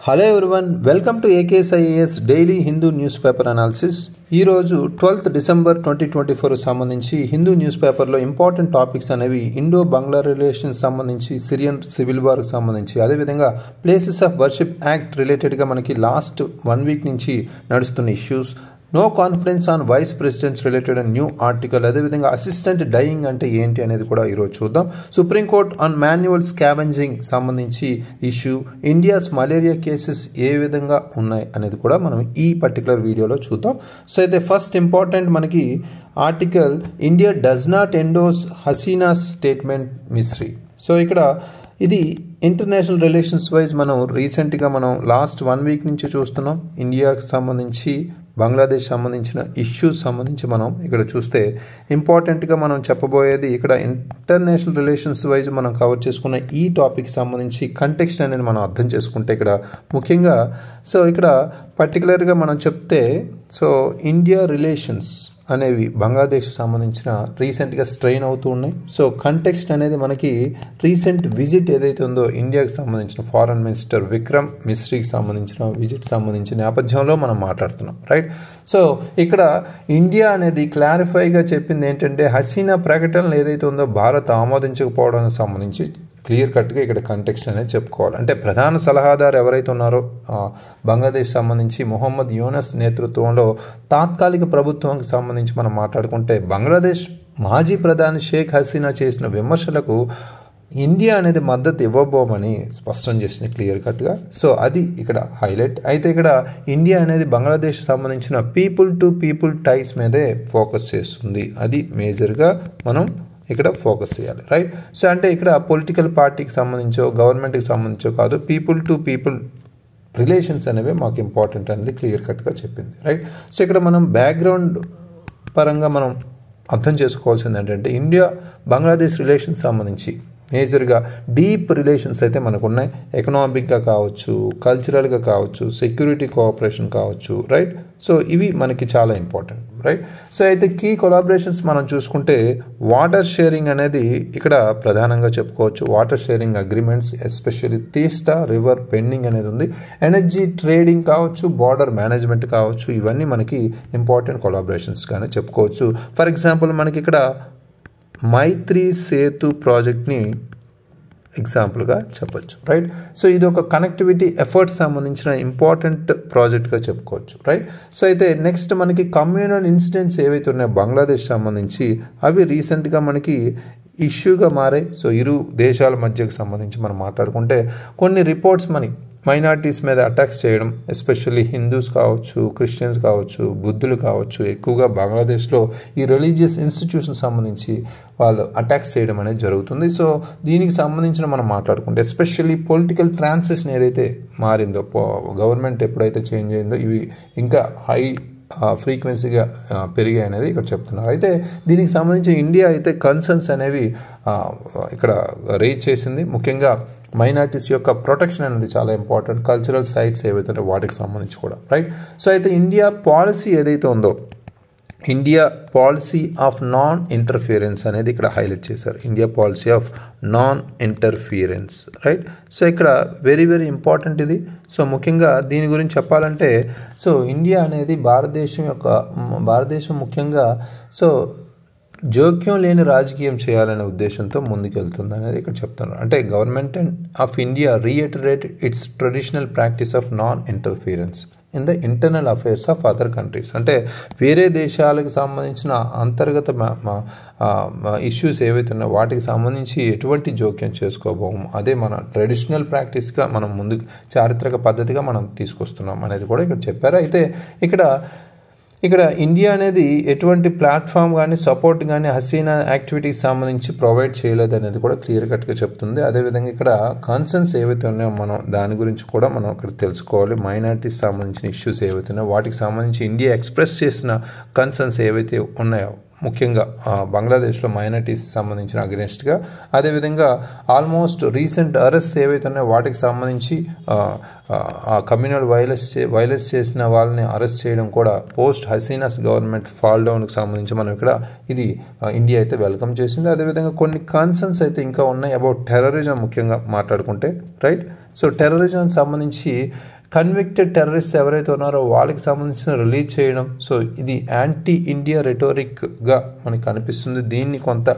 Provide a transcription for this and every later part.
Hello everyone, welcome to AKSIAS daily Hindu news paper analysis. ఈరోజు 12th December 2024 సంబంధించి Hindu news పేపర్లో important topics అనేవి Indo బంగ్లా relations సంబంధించి, Syrian civil వార్కి సంబంధించి, అదేవిధంగా ప్లేసెస్ ఆఫ్ వర్షిప్ యాక్ట్ రిలేటెడ్గా మనకి లాస్ట్ 1 week నుంచి నడుస్తున్న issues, no confidence on vice presidents related new article, అదేవిధంగా అసిస్టెంట్ డైయింగ్ అంటే ఏంటి అనేది కూడా ఈరోజు చూద్దాం. సుప్రీంకోర్టు ఆన్ మాన్యువల్ స్కావెంజింగ్ సంబంధించి ఇష్యూ, ఇండియాస్ మలేరియా కేసెస్ ఏ విధంగా ఉన్నాయి అనేది కూడా మనం ఈ పర్టికులర్ వీడియోలో చూద్దాం. సో అయితే ఫస్ట్ ఇంపార్టెంట్ మనకి article, India does not ఎండోస్ Hasina's statement Misri. So ఇక్కడ ఇది ఇంటర్నేషనల్ రిలేషన్స్ వైజ్ మనం రీసెంట్గా మనం లాస్ట్ 1 week నుంచి చూస్తున్నాం. ఇండియాకి సంబంధించి, బంగ్లాదేశ్ సంబంధించిన ఇష్యూస్ సంబంధించి మనం ఇక్కడ చూస్తే ఇంపార్టెంట్గా మనం చెప్పబోయేది, ఇక్కడ ఇంటర్నేషనల్ రిలేషన్స్ వైజ్ మనం కవర్ చేసుకున్న ఈ టాపిక్ సంబంధించి కంటెక్స్ట్ అనేది మనం అర్థం చేసుకుంటే ఇక్కడ ముఖ్యంగా, సో ఇక్కడ పర్టికులర్గా మనం చెప్తే, సో ఇండియా రిలేషన్స్ అనేవి బంగ్లాదేశ్కి సంబంధించిన రీసెంట్గా స్ట్రెయిన్ అవుతూ ఉన్నాయి. సో కంటెక్స్ట్ అనేది మనకి రీసెంట్ విజిట్ ఏదైతే ఉందో ఇండియాకి సంబంధించిన ఫారెన్ మినిస్టర్ విక్రమ్ మిస్రీకి సంబంధించిన విజిట్ సంబంధించిన నేపథ్యంలో మనం మాట్లాడుతున్నాం, రైట్. సో ఇక్కడ ఇండియా అనేది క్లారిఫైగా చెప్పింది ఏంటంటే, హసీనా ప్రకటనలు ఏదైతే ఉందో భారత్ ఆమోదించకపోవడానికి సంబంధించి క్లియర్ కట్గా ఇక్కడ కంటెక్స్ట్ అనేది చెప్పుకోవాలి. అంటే ప్రధాన సలహాదారు ఎవరైతే ఉన్నారో బంగ్లాదేశ్ సంబంధించి మొహమ్మద్ యూనస్ నేతృత్వంలో తాత్కాలిక ప్రభుత్వానికి సంబంధించి మనం మాట్లాడుకుంటే, బంగ్లాదేశ్ మాజీ ప్రధాని షేక్ హసీనా చేసిన విమర్శలకు ఇండియా అనేది మద్దతు ఇవ్వబోమని స్పష్టం చేసింది క్లియర్ కట్గా. సో అది ఇక్కడ హైలైట్. అయితే ఇక్కడ ఇండియా అనేది బంగ్లాదేశ్ సంబంధించిన పీపుల్ టు పీపుల్ టైస్ మీదే ఫోకస్ చేస్తుంది. అది మేజర్గా మనం ఇక్కడ ఫోకస్ చేయాలి, రైట్. సో అంటే ఇక్కడ పొలిటికల్ పార్టీకి సంబంధించో గవర్నమెంట్కి సంబంధించో కాదు, పీపుల్ టు పీపుల్ రిలేషన్స్ అనేవి మాకు ఇంపార్టెంట్ అనేది క్లియర్ కట్గా చెప్పింది, రైట్. సో ఇక్కడ మనం బ్యాక్గ్రౌండ్ పరంగా మనం అర్థం చేసుకోవాల్సింది ఏంటంటే, ఇండియా బంగ్లాదేశ్ రిలేషన్స్ సంబంధించి మేజర్గా డీప్ రిలేషన్స్ అయితే మనకు ఉన్నాయి. ఎకనామిక్గా కావచ్చు, కల్చరల్గా కావచ్చు, సెక్యూరిటీ కోఆపరేషన్ కావచ్చు, రైట్. సో ఇవి మనకి చాలా ఇంపార్టెంట్, రైట్. సో అయితే కీ కొలాబరేషన్స్ మనం చూసుకుంటే, వాటర్ షేరింగ్ అనేది ఇక్కడ ప్రధానంగా చెప్పుకోవచ్చు. Water sharing agreements, especially Teesta river pending అనేది ఉంది. ఎనర్జీ ట్రేడింగ్ కావచ్చు, బార్డర్ మేనేజ్మెంట్ కావచ్చు, ఇవన్నీ మనకి ఇంపార్టెంట్ కొలాబరేషన్స్గానే చెప్పుకోవచ్చు. ఫర్ ఎగ్జాంపుల్ మనకి ఇక్కడ మైత్రి సేతు ప్రాజెక్ట్ని ఎగ్జాంపుల్గా చెప్పొచ్చు, రైట్. సో ఇది ఒక కనెక్టివిటీ ఎఫర్ట్స్ సంబంధించిన ఇంపార్టెంట్ ప్రాజెక్ట్గా చెప్పుకోవచ్చు, రైట్. సో అయితే నెక్స్ట్ మనకి కమ్యూనల్ ఇన్సిడెంట్స్ ఏవైతే ఉన్నాయో బంగ్లాదేశ్ సంబంధించి, అవి రీసెంట్గా మనకి ఇష్యూగా మారాయి. సో ఇరు దేశాల మధ్యకు సంబంధించి మనం మాట్లాడుకుంటే, కొన్ని రిపోర్ట్స్ మైనారిటీస్ మీద అటాక్స్ చేయడం, ఎస్పెషల్లీ హిందూస్ కావచ్చు, క్రిస్టియన్స్ కావచ్చు, బుద్ధులు కావచ్చు, ఎక్కువగా బంగ్లాదేశ్లో ఈ రిలీజియస్ ఇన్స్టిట్యూషన్ సంబంధించి వాళ్ళు అటాక్స్ చేయడం అనేది జరుగుతుంది. సో దీనికి సంబంధించిన మనం మాట్లాడుకుంటే, ఎస్పెషల్లీ పొలిటికల్ ట్రాన్సిషన్ ఏదైతే మారిందో, గవర్నమెంట్ ఎప్పుడైతే చేంజ్ అయిందో, ఇవి ఇంకా హై ఫ్రీక్వెన్సీగా పెరిగాయి అనేది ఇక్కడ చెప్తున్నారు. అయితే దీనికి సంబంధించి ఇండియా అయితే కన్సర్న్స్ అనేవి ఇక్కడ రేజ్ చేసింది. ముఖ్యంగా మైనారిటీస్ యొక్క ప్రొటెక్షన్ అనేది చాలా ఇంపార్టెంట్. కల్చరల్ సైట్స్ ఏవైతే వాటికి సంబంధించి కూడా, రైట్. సో అయితే ఇండియా పాలసీ ఏదైతే ఉందో, India policy of non interference అనేది ఇక్కడ హైలైట్ చేశారు. India policy of non interference, right. So ఇక్కడ వెరీ వెరీ ఇంపార్టెంట్ ఇది. సో ముఖ్యంగా దీని గురించి చెప్పాలంటే, సో ఇండియా అనేది భారతదేశం ముఖ్యంగా సో జోక్యం లేని రాజకీయం చేయాలనే ఉద్దేశంతో ముందుకెళ్తుంది అనేది ఇక్కడ చెప్తున్నారు. అంటే government of India reiterate it's traditional practice of non interference in the internal affairs of other countries. అంటే వేరే దేశాలకు సంబంధించిన అంతర్గత ఇష్యూస్ ఏవైతే ఉన్నాయో వాటికి సంబంధించి ఎటువంటి జోక్యం చేసుకోబోము, అదే మన ట్రెడిషనల్ ప్రాక్టీస్గా మనం ముందుకు చారిత్రక పద్ధతిగా మనం తీసుకొస్తున్నాం అనేది కూడా ఇక్కడ చెప్పారు. అయితే ఇక్కడ ఇండియా అనేది ఎటువంటి ప్లాట్ఫామ్ కానీ సపోర్ట్ కానీ హసీనా యాక్టివిటీకి సంబంధించి ప్రొవైడ్ చేయలేదు అనేది కూడా క్లియర్ కట్గా చెప్తుంది. అదేవిధంగా ఇక్కడ కన్సర్న్స్ ఏవైతే ఉన్నాయో మనం దాని గురించి కూడా మనం ఇక్కడ తెలుసుకోవాలి. మైనారిటీస్ సంబంధించిన ఇష్యూస్ ఏవైతే ఉన్నాయో వాటికి సంబంధించి ఇండియా ఎక్స్ప్రెస్ చేసిన కన్సర్న్స్ ఏవైతే ఉన్నాయో, ముఖ్యంగా బంగ్లాదేశ్లో మైనారిటీస్ సంబంధించిన అగెన్స్ట్గా, అదేవిధంగా ఆల్మోస్ట్ రీసెంట్ అరెస్ట్ ఏవైతే ఉన్నాయో వాటికి సంబంధించి కమ్యూనల్ వైలెన్స్ చేసిన వాళ్ళని అరెస్ట్ చేయడం కూడా పోస్ట్ హసీనాస్ గవర్నమెంట్ ఫాల్ డౌన్కి సంబంధించి మనం ఇక్కడ ఇది ఇండియా అయితే వెల్కమ్ చేసింది. అదేవిధంగా కొన్ని కన్సర్న్స్ అయితే ఇంకా ఉన్నాయి అబౌట్ టెర్రరిజం ముఖ్యంగా మాట్లాడుకుంటే, రైట్. సో టెర్రరిజం సంబంధించి కన్విక్టెడ్ టెర్రరిస్ట్ ఎవరైతే ఉన్నారో వాళ్ళకి సంబంధించిన రిలీజ్ చేయడం. సో ఇది యాంటీ ఇండియా రెటోరిక్గా మనకి కనిపిస్తుంది. దీన్ని కొంత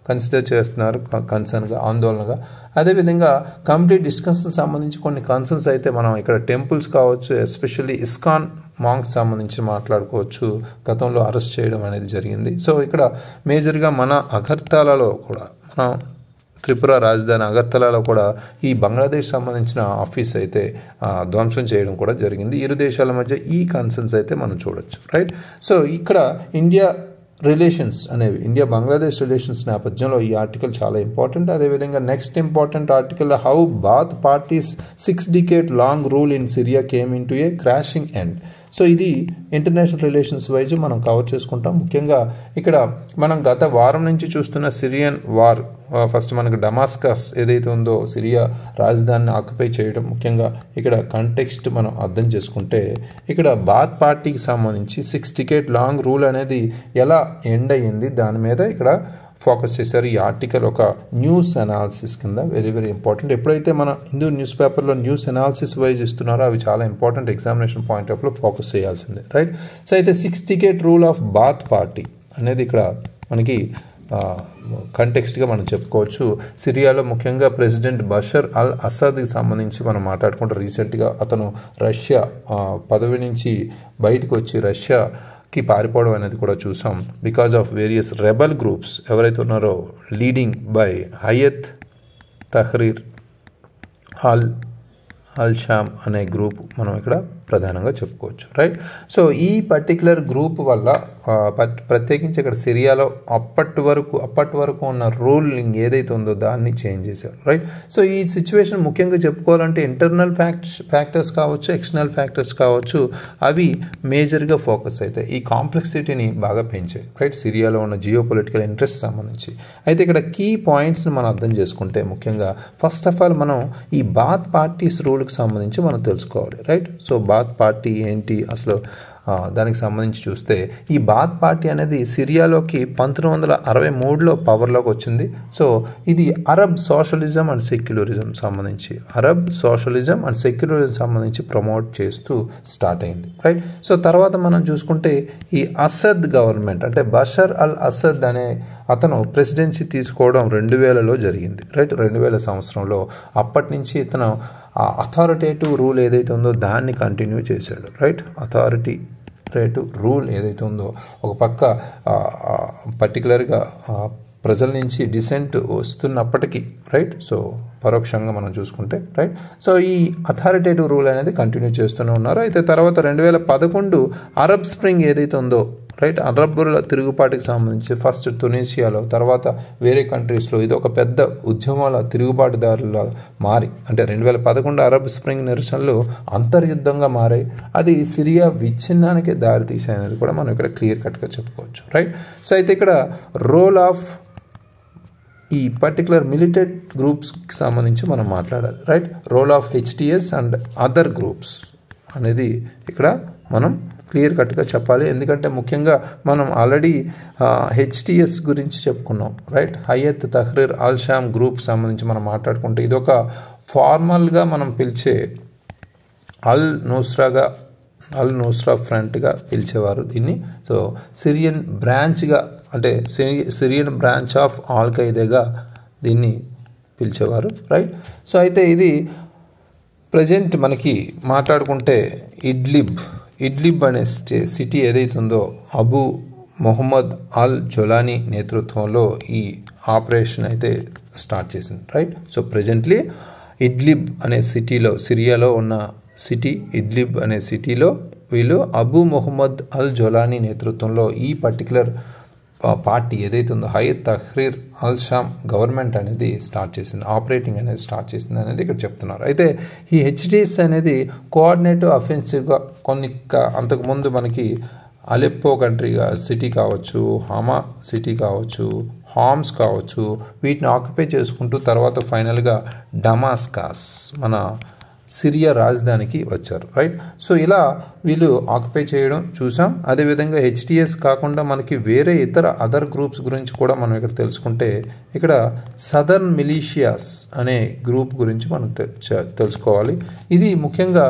కన్సిడర్ చేస్తున్నారు కన్సర్న్గా, ఆందోళనగా. అదేవిధంగా కంప్లీట్ డిస్కషన్ సంబంధించి కొన్ని కన్సర్న్స్ అయితే మనం ఇక్కడ టెంపుల్స్ కావచ్చు, ఎస్పెషల్లీ ఇస్కాన్ మాంగ్స్ సంబంధించి మాట్లాడుకోవచ్చు. గతంలో అరెస్ట్ చేయడం అనేది జరిగింది. సో ఇక్కడ మేజర్గా మన అగర్తలాలో కూడా, మన త్రిపుర రాజధాని అగర్తలాలో కూడా ఈ బంగ్లాదేశ్ సంబంధించిన ఆఫీస్ అయితే ధ్వంసం చేయడం కూడా జరిగింది. ఇరు దేశాల మధ్య ఈ కన్సర్న్స్ అయితే మనం చూడొచ్చు, రైట్. సో ఇక్కడ ఇండియా రిలేషన్స్ అనేవి, ఇండియా బంగ్లాదేశ్ రిలేషన్స్ నేపథ్యంలో ఈ ఆర్టికల్ చాలా ఇంపార్టెంట్. అదేవిధంగా next important article, how Baath parties 6 decade long rule in Syria came in to a crashing end. So ఇది ఇంటర్నేషనల్ రిలేషన్స్ వైజ్ మనం కవర్ చేసుకుంటాం. ముఖ్యంగా ఇక్కడ మనం గత వారం నుంచి చూస్తున్న సిరియన్ వార్, ఫస్ట్ మనకు డమాస్కస్ ఏదైతే ఉందో సిరియా రాజధానిని ఆక్యుపై చేయడం, ముఖ్యంగా ఇక్కడ కంటెక్స్ట్ మనం అర్థం చేసుకుంటే ఇక్కడ బాత్ పార్టీకి సంబంధించి 6 decade లాంగ్ రూల్ అనేది ఎలా ఎండ్ అయ్యింది దాని మీద ఇక్కడ ఫోకస్ చేశారు. ఈ ఆర్టికల్ ఒక న్యూస్ అనాలిసిస్ కింద వెరీ వెరీ ఇంపార్టెంట్. ఎప్పుడైతే మన హిందూ న్యూస్ పేపర్లో న్యూస్ అనాలిసిస్ వైజ్ ఇస్తున్నారో అవి చాలా ఇంపార్టెంట్, ఎగ్జామినేషన్ పాయింట్ ఆఫ్ లో ఫోకస్ చేయాల్సిందే, రైట్. సో అయితే 6 decade rule of Baath party అనేది ఇక్కడ మనకి కంటెక్స్ట్గా మనం చెప్పుకోవచ్చు. సిరియాలో ముఖ్యంగా ప్రెసిడెంట్ బషర్ అల్ అసద్కి సంబంధించి మనం మాట్లాడుకుంటే రీసెంట్గా అతను రష్యా పదవి నుంచి బయటకు వచ్చి రష్యాకి పారిపోవడం అనేది కూడా చూసాం. Because of various rebel groups ఎవరైతే ఉన్నారో leading by Hayat Tahrir al Sham అనే గ్రూప్ మనం ఇక్కడ ప్రధానంగా చెప్పుకోవచ్చు, రైట్. సో ఈ పర్టికులర్ గ్రూప్ వల్ల ప్రత్యేకించి ఇక్కడ సిరియాలో అప్పటి వరకు ఉన్న రూలింగ్ ఏదైతే ఉందో దాన్ని చేంజ్ చేశారు, రైట్. సో ఈ సిచ్యువేషన్ ముఖ్యంగా చెప్పుకోవాలంటే ఇంటర్నల్ ఫ్యాక్టర్స్ కావచ్చు, ఎక్స్టర్నల్ ఫ్యాక్టర్స్ కావచ్చు, అవి మేజర్గా ఫోకస్ అవుతాయి. ఈ కాంప్లెక్సిటీని బాగా పెంచాయి, రైట్, సిరియాలో ఉన్న జియో పొలిటికల్ ఇంట్రెస్ట్ సంబంధించి. అయితే ఇక్కడ కీ పాయింట్స్ని మనం అర్థం చేసుకుంటే ముఖ్యంగా ఫస్ట్ ఆఫ్ ఆల్ మనం ఈ బాత్ పార్టీస్ రూల్కి సంబంధించి మనం తెలుసుకోవాలి, రైట్. సో బాత్ పార్టీ ఏంటి అసలు దానికి సంబంధించి చూస్తే ఈ బాత్ పార్టీ అనేది సిరియాలోకి 1963లో పవర్లోకి వచ్చింది. సో ఇది అరబ్ సోషలిజం అండ్ సెక్యులరిజం సంబంధించి ప్రమోట్ చేస్తూ స్టార్ట్ అయింది, రైట్. సో తర్వాత మనం చూసుకుంటే ఈ అసద్ గవర్నమెంట్ అంటే బషర్ అల్ అసద్ అనే అతను ప్రెసిడెన్సీ తీసుకోవడం 2000లో జరిగింది, రైట్. 2000 సంవత్సరంలో అప్పటి నుంచి ఇతను అథారిటేటివ్ రూల్ ఏదైతే ఉందో దాన్ని కంటిన్యూ చేశాడు, రైట్. అథారిటేటివ్ రూల్ ఏదైతే ఉందో ఒక పక్క పర్టికులర్గా ప్రజల నుంచి డిసెంట్ వస్తున్నప్పటికీ, రైట్. సో పరోక్షంగా మనం చూసుకుంటే, రైట్. సో ఈ అథారిటేటివ్ రూల్ అనేది కంటిన్యూ చేస్తూనే ఉన్నారు. అయితే తర్వాత 2011 అరబ్ స్ప్రింగ్ ఏదైతే ఉందో, రైట్, అరబ్బుల తిరుగుబాటుకి సంబంధించి ఫస్ట్ టునీషియాలో, తర్వాత వేరే కంట్రీస్లో ఇది ఒక పెద్ద ఉద్యమాల తిరుగుబాటుదారుల మారి, అంటే 2011 అరబ్ స్ప్రింగ్ నిరసనలు అంతర్యుద్ధంగా మారాయి. అది సిరియా విచ్ఛిన్నానికి దారితీసాయి అనేది కూడా మనం ఇక్కడ క్లియర్ కట్గా చెప్పుకోవచ్చు, రైట్. సో అయితే ఇక్కడ రోల్ ఆఫ్ ఈ పర్టికులర్ మిలిటెంట్ గ్రూప్స్కి సంబంధించి మనం మాట్లాడాలి, right. Role of HTS and other groups అనేది ఇక్కడ మనం క్లియర్ కట్గా చెప్పాలి. ఎందుకంటే ముఖ్యంగా మనం ఆల్రెడీ HTS గురించి చెప్పుకున్నాం, right. Hayat Tahrir al Sham group సంబంధించి మనం మాట్లాడుకుంటే ఇదొక ఫార్మల్గా మనం పిలిచే అల్ నూస్రా ఫ్రంట్గా పిలిచేవారు దీన్ని. సో సిరియన్ బ్రాంచ్గా అంటే సిరియన్ బ్రాంచ్ ఆఫ్ ఆల్ ఖైదాగా దీన్ని పిలిచేవారు, రైట్. సో అయితే ఇది ప్రజెంట్ మనకి మాట్లాడుకుంటే ఇడ్లిబ్ అనే సిటీ ఏదైతే ఉందో అబూ మొహమ్మద్ అల్ జొలానీ నేతృత్వంలో ఈ ఆపరేషన్ అయితే స్టార్ట్ చేసింది, రైట్. సో ప్రెజెంట్లీ ఇడ్లిబ్ అనే సిటీలో, సిరియాలో ఉన్న సిటీ ఇడ్లిబ్ అనే సిటీలో వీళ్ళు అబూ మొహమ్మద్ అల్ జొలానీ నేతృత్వంలో ఈ పర్టికులర్ పార్టీ ఏదైతే ఉందో Hayat Tahrir al Sham government అనేది ఆపరేటింగ్ అనేది స్టార్ట్ చేసింది అనేది ఇక్కడ చెప్తున్నారు. అయితే ఈ HTS అనేది కోఆర్డినేటివ్ అఫెన్సివ్గా కొన్ని అంతకుముందు మనకి అలెప్పో సిటీ కావచ్చు, హమా సిటీ కావచ్చు, హామ్స్ కావచ్చు, వీటిని ఆక్యుపై చేసుకుంటూ తర్వాత ఫైనల్గా డమాస్కస్ మన సిరియా రాజధానికి వచ్చారు, రైట్. సో ఇలా వీళ్ళు ఆక్యుపై చేయడం చూసాం. అదేవిధంగా హెచ్టిఎస్ కాకుండా మనకి వేరే అదర్ గ్రూప్స్ గురించి కూడా మనం ఇక్కడ తెలుసుకుంటే, ఇక్కడ సదర్న్ మిలీషియాస్ అనే గ్రూప్ గురించి మనం తెలుసుకోవాలి. ఇది ముఖ్యంగా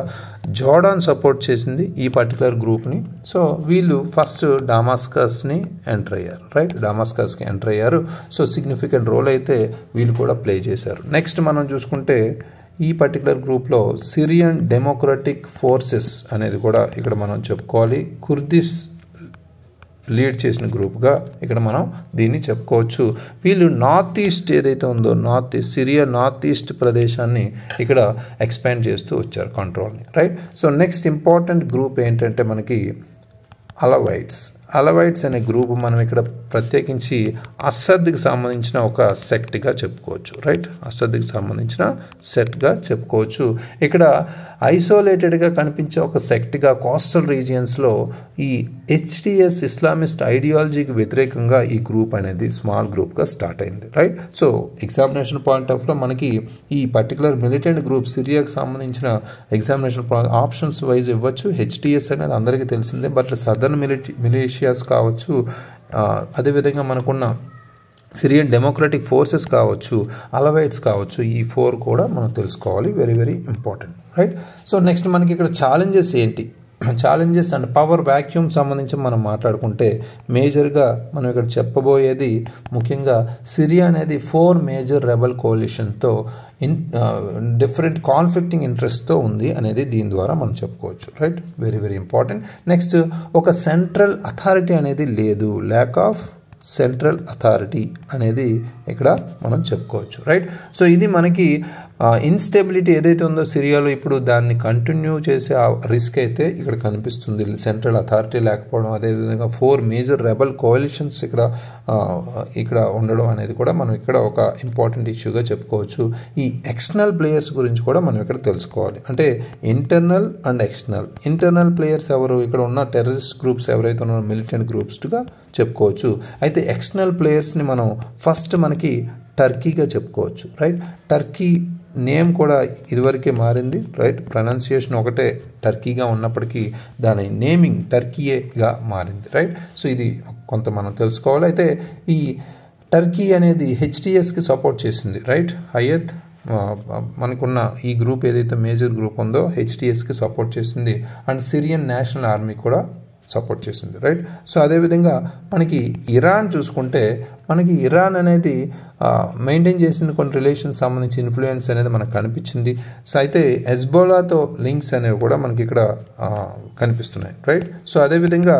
జోర్డాన్ సపోర్ట్ చేసింది ఈ పర్టికులర్ గ్రూప్ని. సో వీళ్ళు ఫస్ట్ డమాస్కస్ని ఎంటర్ అయ్యారు, రైట్. డమాస్కస్కి ఎంటర్ అయ్యారు. సో సిగ్నిఫికెంట్ రోల్ అయితే వీళ్ళు కూడా ప్లే చేశారు. నెక్స్ట్ మనం చూసుకుంటే ఈ పర్టికులర్ గ్రూప్లో సిరియన్ డెమోక్రటిక్ ఫోర్సెస్ అనేది కూడా ఇక్కడ మనం చెప్పుకోవాలి. కుర్దిష్ లీడ్ చేసిన గ్రూప్గా ఇక్కడ మనం దీన్ని చెప్పుకోవచ్చు. వీళ్ళు నార్త్ ఈస్ట్ ఏదైతే ఉందో సిరియా నార్త్ ఈస్ట్ ప్రదేశాన్ని ఇక్కడ ఎక్స్పాండ్ చేస్తూ వచ్చారు, కంట్రోల్ని, right. So next important group ఏంటంటే మనకి అలవైట్స్ అనే గ్రూప్ మనం ఇక్కడ ప్రత్యేకించి అసద్కి సంబంధించిన ఒక సెక్ట్గా చెప్పుకోవచ్చు, రైట్. అసద్కి సంబంధించిన సెట్గా చెప్పుకోవచ్చు. ఇక్కడ ఐసోలేటెడ్గా కనిపించే ఒక సెక్ట్గా కోస్టల్ రీజియన్స్లో ఈ హెచ్టిఎస్ ఇస్లామిస్ట్ ఐడియాలజీకి వ్యతిరేకంగా ఈ గ్రూప్ అనేది స్మాల్ గ్రూప్గా స్టార్ట్ అయింది, right. So examination point of లో మనకి ఈ పర్టికులర్ మిలిటెంట్ గ్రూప్ సిరియాకి సంబంధించిన ఎగ్జామినేషన్ ఆప్షన్స్ వైజ్ ఇవ్వచ్చు. హెచ్టిఎస్ అనేది అందరికీ తెలిసిందే, బట్ సదర్న్ మిలిషియాస్ కావచ్చు, అదేవిధంగా మనకున్న సిరియన్ డెమోక్రటిక్ ఫోర్సెస్ కావచ్చు, అలవైట్స్ కావచ్చు, ఈ 4 కూడా మనం తెలుసుకోవాలి. Very very important, right. So next మనకి ఇక్కడ ఛాలెంజెస్ ఏంటి? ఛాలెంజెస్ అండ్ పవర్ వ్యాక్యూమ్ సంబంధించి మనం మాట్లాడుకుంటే మేజర్గా మనం ఇక్కడ చెప్పబోయేది ముఖ్యంగా సిరియా అనేది 4 మేజర్ రెబల్ కోalitionతో డిఫరెంట్ కాన్ఫ్లిక్టింగ్ ఇంట్రెస్ట్తో ఉంది అనేది దీని ద్వారా మనం చెప్పుకోవచ్చు, right. Very very important. Next ఒక సెంట్రల్ అథారిటీ అనేది లేదు, ల్యాక్ ఆఫ్ సెంట్రల్ అథారిటీ అనేది ఇక్కడ మనం చెప్పుకోవచ్చు, రైట్. సో ఇది మనకి ఇన్స్టెబిలిటీ ఏదైతే ఉందో సిరియాలో ఇప్పుడు దాన్ని కంటిన్యూ చేసే రిస్క్ అయితే ఇక్కడ కనిపిస్తుంది, సెంట్రల్ అథారిటీ లేకపోవడం. అదేవిధంగా 4 మేజర్ రెబల్ కోalitions ఇక్కడ ఉండడం అనేది కూడా మనం ఇక్కడ ఒక ఇంపార్టెంట్ ఇష్యూగా చెప్పుకోవచ్చు. ఈ ఎక్స్టర్నల్ ప్లేయర్స్ గురించి కూడా మనం ఇక్కడ తెలుసుకోవాలి. అంటే internal and external. Internal players ఎవరు? ఇక్కడ ఉన్న టెర్రరిస్ట్ గ్రూప్స్ ఎవరైతే ఉన్నారో మిలిటెంట్ గ్రూప్స్గా చెప్పుకోవచ్చు. అయితే ఎక్స్టర్నల్ ప్లేయర్స్ని మనం ఫస్ట్ మనకి టర్కీగా చెప్పుకోవచ్చు, రైట్. టర్కీ నేమ్ కూడా ఇదివరకే మారింది, రైట్. ప్రొనౌన్సియేషన్ ఒకటే టర్కీగా ఉన్నప్పటికీ దాని నేమింగ్ టర్కీయేగా మారింది, రైట్. సో ఇది కొంత మనం తెలుసుకోవాలి. అయితే ఈ టర్కీ అనేది హెచ్టిఎస్కి సపోర్ట్ చేసింది, రైట్. హయత్ మనకున్న ఈ గ్రూప్ ఏదైతే మేజర్ గ్రూప్ ఉందో హెచ్టిఎస్కి సపోర్ట్ చేసింది అండ్ సిరియన్ నేషనల్ ఆర్మీ కూడా సపోర్ట్ చేసింది, రైట్. సో అదేవిధంగా మనకి ఇరాన్ చూసుకుంటే మనకి ఇరాన్ అనేది మెయింటైన్ చేసిన కొన్ని రిలేషన్స్ సంబంధించి ఇన్ఫ్లుయెన్స్ అనేది మనకు కనిపించింది. సో అయితే హెజ్బోలాతో లింక్స్ అనేవి కూడా మనకి ఇక్కడ కనిపిస్తున్నాయి, రైట్. సో అదేవిధంగా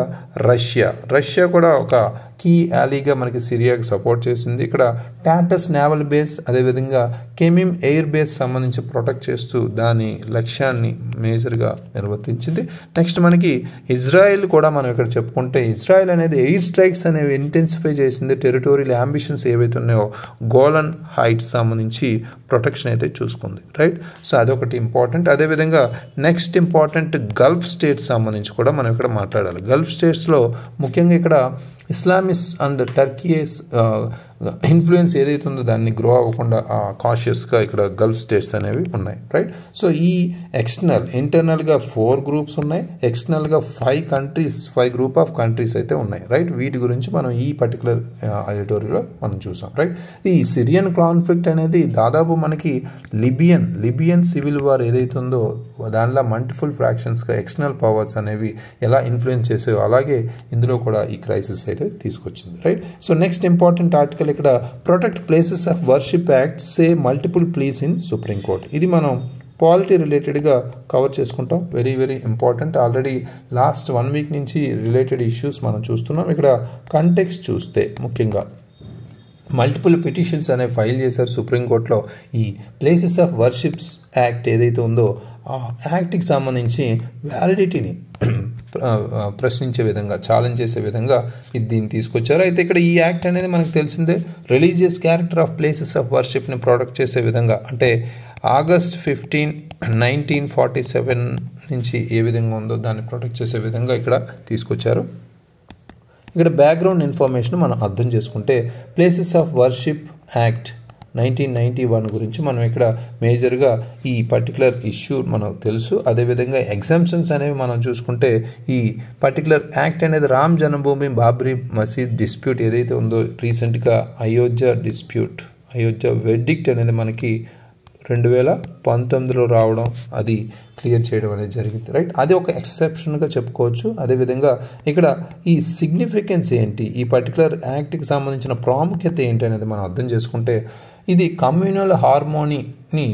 రష్యా కూడా ఒక కీ యాలీగా మనకి సిరియాకి సపోర్ట్ చేసింది. ఇక్కడ టాటస్ నేవల్ బేస్ అదేవిధంగా కెమిమ్ ఎయిర్ బేస్ సంబంధించి ప్రొటెక్ట్ చేస్తూ దాని లక్ష్యాన్ని మేజర్గా నిర్వర్తించింది. నెక్స్ట్ మనకి ఇజ్రాయెల్ కూడా మనం ఇక్కడ చెప్పుకుంటే ఇజ్రాయెల్ అనేది ఎయిర్ స్ట్రైక్స్ అనేవి ఇంటెన్సిఫై చేసింది. టెరిటోరియల్ అంబిషన్స్ ఏవైతే ఉన్నాయో గోలన్ హైట్స్ సంబంధించి ప్రొటెక్షన్ అయితే చూసుకుంది, రైట్. సో అదొకటి ఇంపార్టెంట్. అదేవిధంగా నెక్స్ట్ ఇంపార్టెంట్ గల్ఫ్ స్టేట్స్ సంబంధించి కూడా మనం ఇక్కడ మాట్లాడాలి. గల్ఫ్ స్టేట్స్లో ముఖ్యంగా ఇక్కడ ఇస్లామిస్ట్ అండ్ టర్కీస్ ఇన్ఫ్లుయెన్స్ ఏదైతే ఉందో దాన్ని గ్రో అవ్వకుండా కాషియస్గా ఇక్కడ గల్ఫ్ స్టేట్స్ అనేవి ఉన్నాయి, రైట్. సో ఈ ఇంటర్నల్గా 4 గ్రూప్స్ ఉన్నాయి, ఎక్స్టర్నల్గా 5 గ్రూప్ ఆఫ్ కంట్రీస్ అయితే ఉన్నాయి, రైట్. వీటి గురించి మనం ఈ పర్టికులర్ ఎడిటోరియల్లో మనం చూసాం, రైట్. ఈ సిరియన్ కాన్ఫ్లిక్ట్ అనేది దాదాపు మనకి లిబియన్ సివిల్ వార్ ఏదైతే ఉందో దానిలో మల్టిపుల్ ఫ్రాక్షన్స్గా ఎక్స్టర్నల్ పవర్స్ అనేవి ఎలా ఇన్ఫ్లుయెన్స్ చేసాయో అలాగే ఇందులో కూడా ఈ క్రైసిస్ అయితే తీసుకొచ్చింది, right. So next important article ఇక్కడ protect places of worship act say multiple pleas in Supreme Court. ఇది మనం పాలిటీ రిలేటెడ్గా కవర్ చేసుకుంటాం. Very very important. Already last 1 week నుంచి రిలేటెడ్ ఇష్యూస్ మనం చూస్తున్నాం. ఇక్కడ కంటెక్స్ట్ చూస్తే ముఖ్యంగా మల్టిపుల్ పిటిషన్స్ అనేవి ఫైల్ చేశారు సుప్రీంకోర్టులో. ఈ ప్లేసెస్ ఆఫ్ వర్షిప్స్ యాక్ట్ ఏదైతే ఉందో ఆ యాక్ట్కి సంబంధించి వ్యాలిడిటీని ప్రశ్నించే విధంగా ఛాలెంజ్ చేసే విధంగా దీన్ని తీసుకొచ్చారు. అయితే ఇక్కడ ఈ యాక్ట్ అనేది మనకు తెలిసిందే religious character of places of వర్షిప్ని ప్రొటెక్ట్ చేసే విధంగా, అంటే August 15, 1947 నుంచి ఏ విధంగా ఉందో దాన్ని ప్రొటెక్ట్ చేసే విధంగా ఇక్కడ తీసుకొచ్చారు. ఇక్కడ బ్యాక్గ్రౌండ్ ఇన్ఫర్మేషన్ మనం అర్థం చేసుకుంటే ప్లేసెస్ ఆఫ్ వర్షిప్ యాక్ట్ 1991 గురించి మనం ఇక్కడ మేజర్గా ఈ పర్టికులర్ ఇష్యూ మనకు తెలుసు. అదేవిధంగా ఎగ్జామ్షన్స్ అనేవి మనం చూసుకుంటే ఈ పర్టికులర్ యాక్ట్ అనేది రామ్ జన్మభూమి బాబ్రీ మసీద్ డిస్ప్యూట్ ఏదైతే ఉందో రీసెంట్గా అయోధ్య వెర్డిక్ట్ అనేది మనకి 2019లో రావడం, అది క్లియర్ చేయడం అనేది జరిగింది, రైట్. అది ఒక ఎక్సెప్షన్గా చెప్పుకోవచ్చు. అదేవిధంగా ఇక్కడ ఈ సిగ్నిఫికెన్స్ ఏంటి, ఈ పర్టికులర్ యాక్ట్కి సంబంధించిన ప్రాముఖ్యత ఏంటి అనేది మనం అర్థం చేసుకుంటే ఇది కమ్యూనల్ హార్మోనీని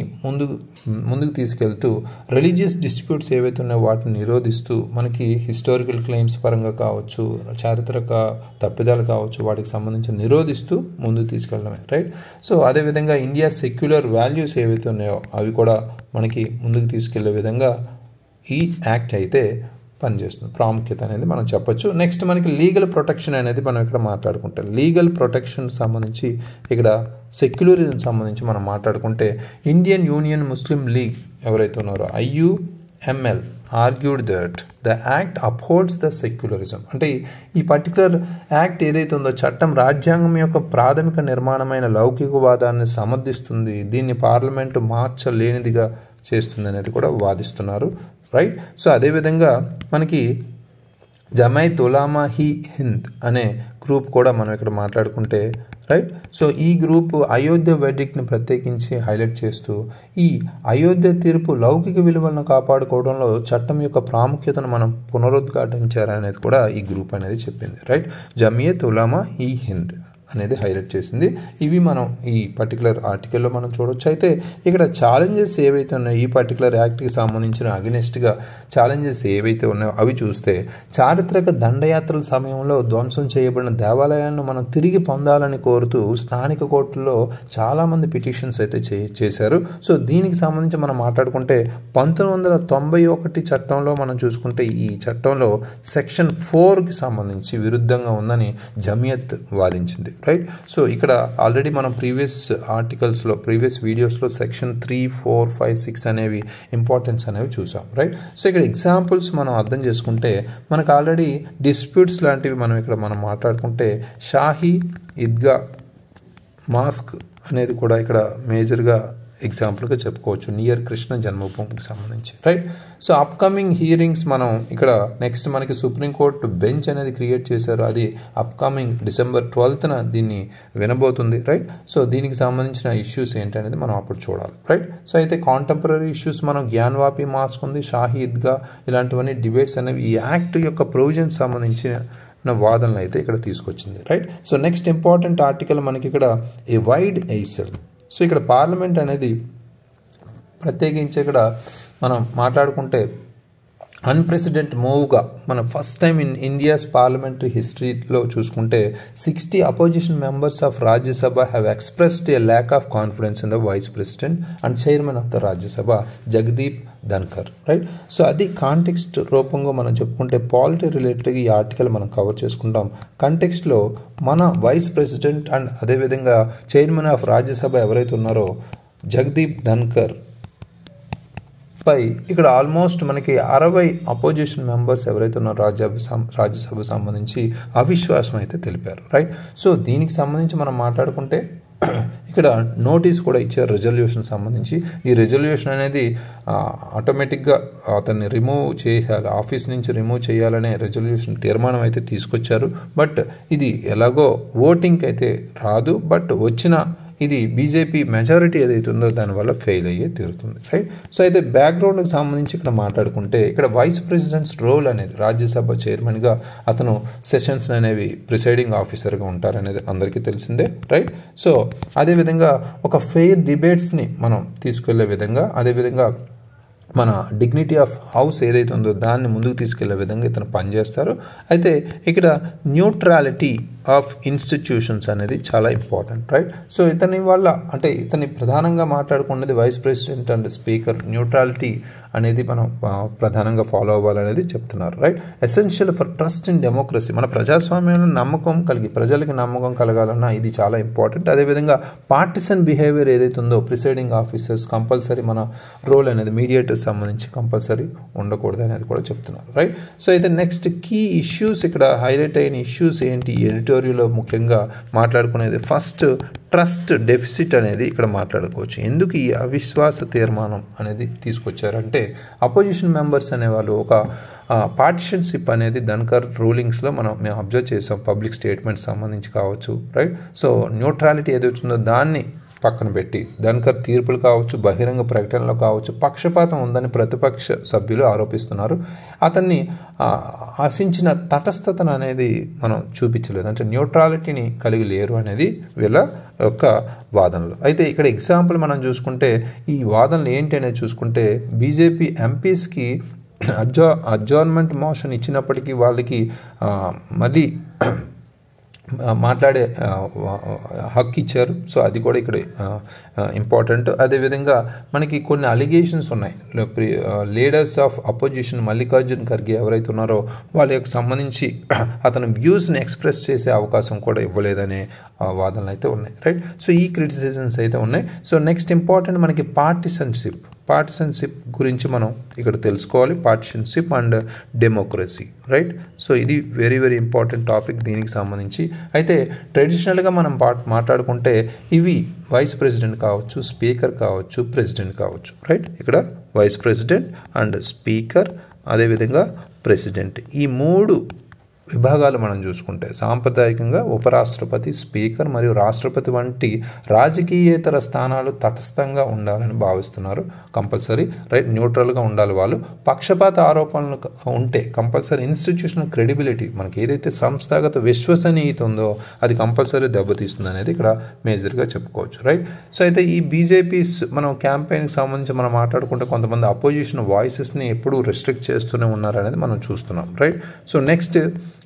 ముందుకు తీసుకెళ్తూ రిలీజియస్ డిస్ప్యూట్స్ ఏవైతే ఉన్నాయో వాటిని నిరోధిస్తూ మనకి హిస్టారికల్ క్లెయిమ్స్ పరంగా కావచ్చు, చారిత్రక తప్పిదాలు కావచ్చు, వాటికి సంబంధించి నిరోధిస్తూ ముందుకు తీసుకెళ్ళడమే, రైట్. సో అదేవిధంగా ఇండియా సెక్యులర్ వాల్యూస్ ఏవైతే ఉన్నాయో అవి కూడా మనకి ముందుకు తీసుకెళ్లే విధంగా ఈ యాక్ట్ అయితే పనిచేస్తుంది. ప్రాముఖ్యత అనేది మనం చెప్పొచ్చు. నెక్స్ట్ మనకి లీగల్ ప్రొటెక్షన్ అనేది మనం ఇక్కడ మాట్లాడుకుంటాం. లీగల్ ప్రొటెక్షన్ సంబంధించి ఇక్కడ సెక్యులరిజం సంబంధించి మనం మాట్లాడుకుంటే ఇండియన్ యూనియన్ ముస్లిం లీగ్ ఎవరైతే ఉన్నారో IUML argued that the act upholds the secularism. అంటే ఈ పర్టికులర్ యాక్ట్ ఏదైతే ఉందో చట్టం రాజ్యాంగం యొక్క ప్రాథమిక నిర్మాణమైన లౌకికవాదాన్ని సమర్థిస్తుంది, దీన్ని పార్లమెంటు మార్చలేనిదిగా చేస్తుంది అనేది కూడా వాదిస్తున్నారు, రైట్. సో అదేవిధంగా మనకి జమైత్ ఉలామా హింద్ అనే గ్రూప్ కూడా మనం ఇక్కడ మాట్లాడుకుంటే, రైట్. సో ఈ గ్రూప్ అయోధ్య వెర్డిక్ట్ని ప్రత్యేకించి హైలైట్ చేస్తూ ఈ అయోధ్య తీర్పు లౌకిక విలువలను కాపాడుకోవడంలో చట్టం యొక్క ప్రాముఖ్యతను మనం పునరుద్ఘాటించారనేది కూడా ఈ గ్రూప్ అనేది చెప్పింది, రైట్. జమియత్ ఉలామా హింద్ అనేది హైలైట్ చేసింది. ఇవి మనం ఈ పర్టికులర్ ఆర్టికల్లో మనం చూడవచ్చు. అయితే ఇక్కడ ఛాలెంజెస్ ఏవైతే ఉన్నాయో ఈ పర్టికులర్ యాక్ట్కి సంబంధించిన అగెనిస్ట్గా ఛాలెంజెస్ ఏవైతే ఉన్నాయో అవి చూస్తే చారిత్రక దండయాత్రల సమయంలో ధ్వంసం చేయబడిన దేవాలయాలను మనం తిరిగి పొందాలని కోరుతూ స్థానిక కోర్టుల్లో చాలామంది పిటిషన్స్ అయితే చేశారు. సో దీనికి సంబంధించి మనం మాట్లాడుకుంటే 1991 చట్టంలో మనం చూసుకుంటే ఈ చట్టంలో సెక్షన్ 4కి సంబంధించి విరుద్ధంగా ఉందని జమియత్ వాదించింది, రైట్. సో ఇక్కడ ఆల్రెడీ మనం ప్రీవియస్ వీడియోస్లో సెక్షన్ 3, 4, 5, 6 అనేవి ఇంపార్టెన్స్ అనేవి చూసాం, రైట్. సో ఇక్కడ ఎగ్జాంపుల్స్ మనం అర్థం చేసుకుంటే మనకు ఆల్రెడీ డిస్ప్యూట్స్ లాంటివి మనం మాట్లాడుకుంటే షాహీ ఈద్గా మాస్క్ అనేది కూడా ఇక్కడ మేజర్గా ఎగ్జాంపుల్గా చెప్పుకోవచ్చు నియర్ కృష్ణ జన్మభూమికి సంబంధించి, రైట్. సో అప్కమింగ్ హియరింగ్స్ మనం ఇక్కడ నెక్స్ట్ మనకి సుప్రీంకోర్టు బెంచ్ అనేది క్రియేట్ చేశారు, అది అప్కమింగ్ December 12th దీన్ని వినబోతుంది, రైట్. సో దీనికి సంబంధించిన ఇష్యూస్ ఏంటనేది మనం అప్పుడు చూడాలి, రైట్. సో అయితే కాంటెంపరీ ఇష్యూస్ మనం జ్ఞాన్వాపి మాస్క్ ఉంది, షాహీ ఈద్గా, ఇలాంటివన్నీ డిబేట్స్ అనేవి ఈ యాక్ట్ యొక్క ప్రొవిజన్స్ సంబంధించిన వాదనలు అయితే ఇక్కడ తీసుకొచ్చింది, right. So next important article మనకి ఇక్కడ ఏ వైడ్ ఎయిసెల్. సో ఇక్కడ పార్లమెంట్ అనేది ప్రత్యేకించి ఇక్కడ మనం మాట్లాడుకుంటే అన్ప్రెసిడెంట్ మూవ్గా మన first time in India's parliamentary హిస్టరీలో చూసుకుంటే 60 opposition members of Rajya Sabha have expressed a lack of confidence in the vice president and chairman of the Rajya Sabha Jagdeep Dhankhar, right. So అది కాంటెక్స్ట్ రూపంగా మనం చెప్పుకుంటే పాలిటీ రిలేటెడ్గా ఈ ఆర్టికల్ మనం కవర్ చేసుకుంటాం. కాంటెక్స్ట్లో మన వైస్ ప్రెసిడెంట్ అండ్ అదేవిధంగా చైర్మన్ ఆఫ్ రాజ్యసభ ఎవరైతే ఉన్నారో జగదీప్ ధన్కర్ పై ఇక్కడ ఆల్మోస్ట్ మనకి 60 అపోజిషన్ మెంబర్స్ ఎవరైతే ఉన్నారో రాజ్యసభ సంబంధించి అవిశ్వాసం అయితే తెలిపారు, రైట్. సో దీనికి సంబంధించి మనం మాట్లాడుకుంటే ఇక్కడ నోటీస్ కూడా ఇచ్చారు రెజల్యూషన్ సంబంధించి. ఈ రెజల్యూషన్ అనేది ఆటోమేటిక్గా అతన్ని రిమూవ్ చేయాలి, ఆఫీస్ నుంచి రిమూవ్ చేయాలనే రెజల్యూషన్ తీర్మానం అయితే తీసుకొచ్చారు. బట్ ఇది ఎలాగో ఓటింగ్కి అయితే రాదు, బట్ వచ్చిన ఇది బీజేపీ మెజారిటీ ఏదైతే ఉందో దానివల్ల ఫెయిల్ అయ్యే తీరుతుంది, రైట్. సో అయితే బ్యాక్గ్రౌండ్కి సంబంధించి ఇక్కడ మాట్లాడుకుంటే ఇక్కడ వైస్ ప్రెసిడెంట్స్ రోల్ అనేది రాజ్యసభ చైర్మన్గా అతను సెషన్స్ అనేవి ప్రిసైడింగ్ ఆఫీసర్గా ఉంటారనేది అందరికీ తెలిసిందే, రైట్. సో అదేవిధంగా ఒక ఫెయిర్ డిబేట్స్ని మనం తీసుకెళ్లే విధంగా, అదేవిధంగా మన డిగ్నిటీ ఆఫ్ హౌస్ ఏదైతే ఉందో దాన్ని ముందుకు తీసుకెళ్లే విధంగా ఇతను పనిచేస్తారు. అయితే ఇక్కడ న్యూట్రాలిటీ ఆఫ్ ఇన్స్టిట్యూషన్స్ అనేది చాలా ఇంపార్టెంట్, రైట్. సో ఇతని ప్రధానంగా మాట్లాడుకున్నది vice president and speaker neutrality అనేది మనం ప్రధానంగా ఫాలో అవ్వాలనేది చెప్తున్నారు, right. Essential for trust in democracy, మన ప్రజాస్వామ్యంలో ప్రజలకి నమ్మకం కలగాలన్నా ఇది చాలా ఇంపార్టెంట్. అదేవిధంగా పార్టిసన్ బిహేవియర్ ఏదైతే ఉందో ప్రిసైడింగ్ ఆఫీసర్స్ కంపల్సరీ మన రోల్ అనేది మీడియేటర్స్ సంబంధించి కంపల్సరీ ఉండకూడదు అనేది కూడా చెప్తున్నారు, రైట్. సో అయితే నెక్స్ట్ కీ ఇష్యూస్ ఇక్కడ హైలైట్ అయిన ఇష్యూస్ ఏంటి ఎడిటోరియల్లో ముఖ్యంగా మాట్లాడుకునేది ఫస్ట్ ట్రస్ట్ డెఫిసిట్ అనేది ఇక్కడ మాట్లాడుకోవచ్చు. ఎందుకు ఈ అవిశ్వాస తీర్మానం అనేది తీసుకొచ్చారంటే అపోజిషన్ మెంబర్స్ అనేవాళ్ళు ఒక పార్టిషన్షిప్ అనేది ధన్కర్ రూలింగ్స్లో మేము అబ్జర్వ్ చేసాం. పబ్లిక్ స్టేట్మెంట్స్ సంబంధించి కావచ్చు, రైట్. సో న్యూట్రాలిటీ ఏదైతుందో దాన్ని పక్కన పెట్టి ధన్కర్ తీర్పులు కావచ్చు, బహిరంగ ప్రకటనలో కావచ్చు పక్షపాతం ఉందని ప్రతిపక్ష సభ్యులు ఆరోపిస్తున్నారు. అతన్ని ఆశించిన తటస్థతను అనేది మనం చూపించలేదు, అంటే న్యూట్రాలిటీని కలిగి లేరు అనేది వీళ్ళ యొక్క వాదనలు. అయితే ఇక్కడ ఎగ్జాంపుల్ మనం చూసుకుంటే ఈ వాదనలు ఏంటి అనేది చూసుకుంటే బీజేపీ ఎంపీస్కి అడ్జార్న్మెంట్ మోషన్ ఇచ్చినప్పటికీ వాళ్ళకి మళ్ళీ మాట్లాడే హక్కు ఇచ్చారు. సో అది కూడా ఇక్కడ ఇంపార్టెంట్. అదేవిధంగా మనకి కొన్ని అలిగేషన్స్ ఉన్నాయి. Leaders of opposition Mallikarjun Kharge ఎవరైతే ఉన్నారో వాళ్ళకి సంబంధించి అతను వ్యూస్ని ఎక్స్ప్రెస్ చేసే అవకాశం కూడా ఇవ్వలేదనే వాదనలు అయితే ఉన్నాయి, రైట్. సో ఈ క్రిటిసిజమ్స్ అయితే ఉన్నాయి. సో నెక్స్ట్ ఇంపార్టెంట్ మనకి పార్టిసన్షిప్ గురించి మనం ఇక్కడ తెలుసుకోవాలి. పార్టిషన్షిప్ అండ్ డెమోక్రసీ, రైట్. సో ఇది వెరీ వెరీ ఇంపార్టెంట్ టాపిక్ దీనికి సంబంధించి. అయితే ట్రెడిషనల్గా మనం మాట్లాడుకుంటే ఇవి వైస్ ప్రెసిడెంట్ కావచ్చు, స్పీకర్ కావచ్చు, ప్రెసిడెంట్ కావచ్చు, రైట్. ఇక్కడ వైస్ ప్రెసిడెంట్ అండ్ స్పీకర్ అదేవిధంగా ప్రెసిడెంట్ ఈ మూడు విభాగాలు మనం చూసుకుంటే సాంప్రదాయకంగా ఉపరాష్ట్రపతి, స్పీకర్ మరియు రాష్ట్రపతి వంటి రాజకీయేతర స్థానాలు తటస్థంగా ఉండాలని భావిస్తున్నారు. కంపల్సరీ, రైట్, న్యూట్రల్గా ఉండాలి వాళ్ళు. పక్షపాత ఆరోపణలు ఉంటే కంపల్సరీ ఇన్స్టిట్యూషనల్ క్రెడిబిలిటీ మనకి ఏదైతే సంస్థాగత విశ్వసనీయత ఉందో అది కంపల్సరీ దెబ్బతీస్తుంది అనేది ఇక్కడ మేజర్గా చెప్పుకోవచ్చు, రైట్. సో అయితే ఈ బీజేపీస్ మనం క్యాంపెయిన్కి సంబంధించి మనం మాట్లాడుకుంటే కొంతమంది అపోజిషన్ వాయిసెస్ని ఎప్పుడూ రెస్ట్రిక్ట్ చేస్తూనే ఉన్నారు అనేది మనం చూస్తున్నాం, right. So next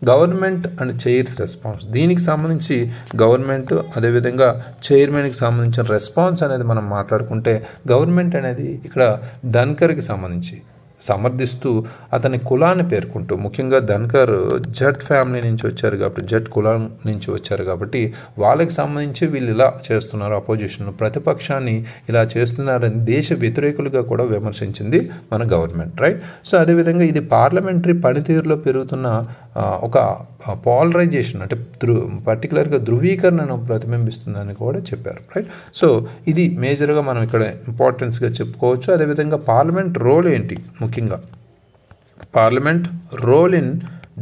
government and chairs response. దీనికి సంబంధించి గవర్నమెంట్ అదేవిధంగా చైర్మన్కి సంబంధించిన రెస్పాన్స్ అనేది మనం మాట్లాడుకుంటే గవర్నమెంట్ అనేది ఇక్కడ ధన్కర్కి సంబంధించి సమర్థిస్తూ అతని కులాన్ని పేర్కొంటూ, ముఖ్యంగా ధన్కర్ జట్ ఫ్యామిలీ నుంచి వచ్చారు కాబట్టి, జట్ కులం నుంచి వచ్చారు కాబట్టి వాళ్ళకి సంబంధించి వీళ్ళు ఇలా చేస్తున్నారు, అపోజిషన్ ప్రతిపక్షాన్ని ఇలా చేస్తున్నారని దేశ వ్యతిరేకులుగా కూడా విమర్శించింది మన గవర్నమెంట్, రైట్. సో అదేవిధంగా ఇది పార్లమెంటరీ పనితీరులో పెరుగుతున్న ఒక పాలరైజేషన్ అంటే పర్టికులర్గా ధృవీకరణను ప్రతిబింబిస్తుందని కూడా చెప్పారు, రైట్. సో ఇది మేజర్గా మనం ఇక్కడ ఇంపార్టెన్స్గా చెప్పుకోవచ్చు. అదేవిధంగా పార్లమెంట్ రోల్ ఏంటి, ముఖ్యంగా పార్లమెంట్ రోల్ ఇన్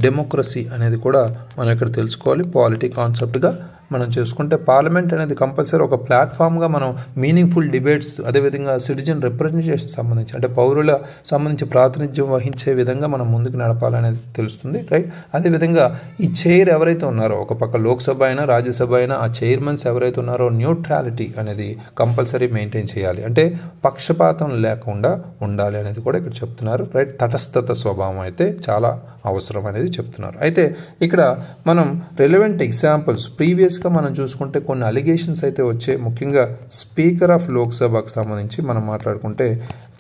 డెమోక్రసీ అనేది కూడా మనం ఇక్కడ తెలుసుకోవాలి. పాలిటీ కాన్సెప్ట్గా మనం చూసుకుంటే పార్లమెంట్ అనేది కంపల్సరీ ఒక ప్లాట్ఫామ్గా మనం మీనింగ్ఫుల్ డిబేట్స్ అదేవిధంగా సిటిజన్ రిప్రజెంటేషన్ సంబంధించి అంటే పౌరుల సంబంధించి ప్రాతినిధ్యం వహించే విధంగా మనం ముందుకు నడపాలనేది తెలుస్తుంది, రైట్. అదేవిధంగా ఈ చైర్ ఎవరైతే ఉన్నారో ఒక పక్క లోక్సభ అయినా రాజ్యసభ అయినా ఆ చైర్మన్స్ ఎవరైతే ఉన్నారో న్యూట్రాలిటీ అనేది కంపల్సరీ మెయింటైన్ చేయాలి, అంటే పక్షపాతం లేకుండా ఉండాలి అనేది కూడా ఇక్కడ చెప్తున్నారు, రైట్. తటస్థత స్వభావం అయితే చాలా అవసరం అనేది చెప్తున్నారు. అయితే ఇక్కడ మనం రెలవెంట్ ఎగ్జాంపుల్స్ ప్రీవియస్గా మనం చూసుకుంటే కొన్ని అలిగేషన్స్ అయితే వచ్చాయి. ముఖ్యంగా స్పీకర్ ఆఫ్ లోక్సభకు సంబంధించి మనం మాట్లాడుకుంటే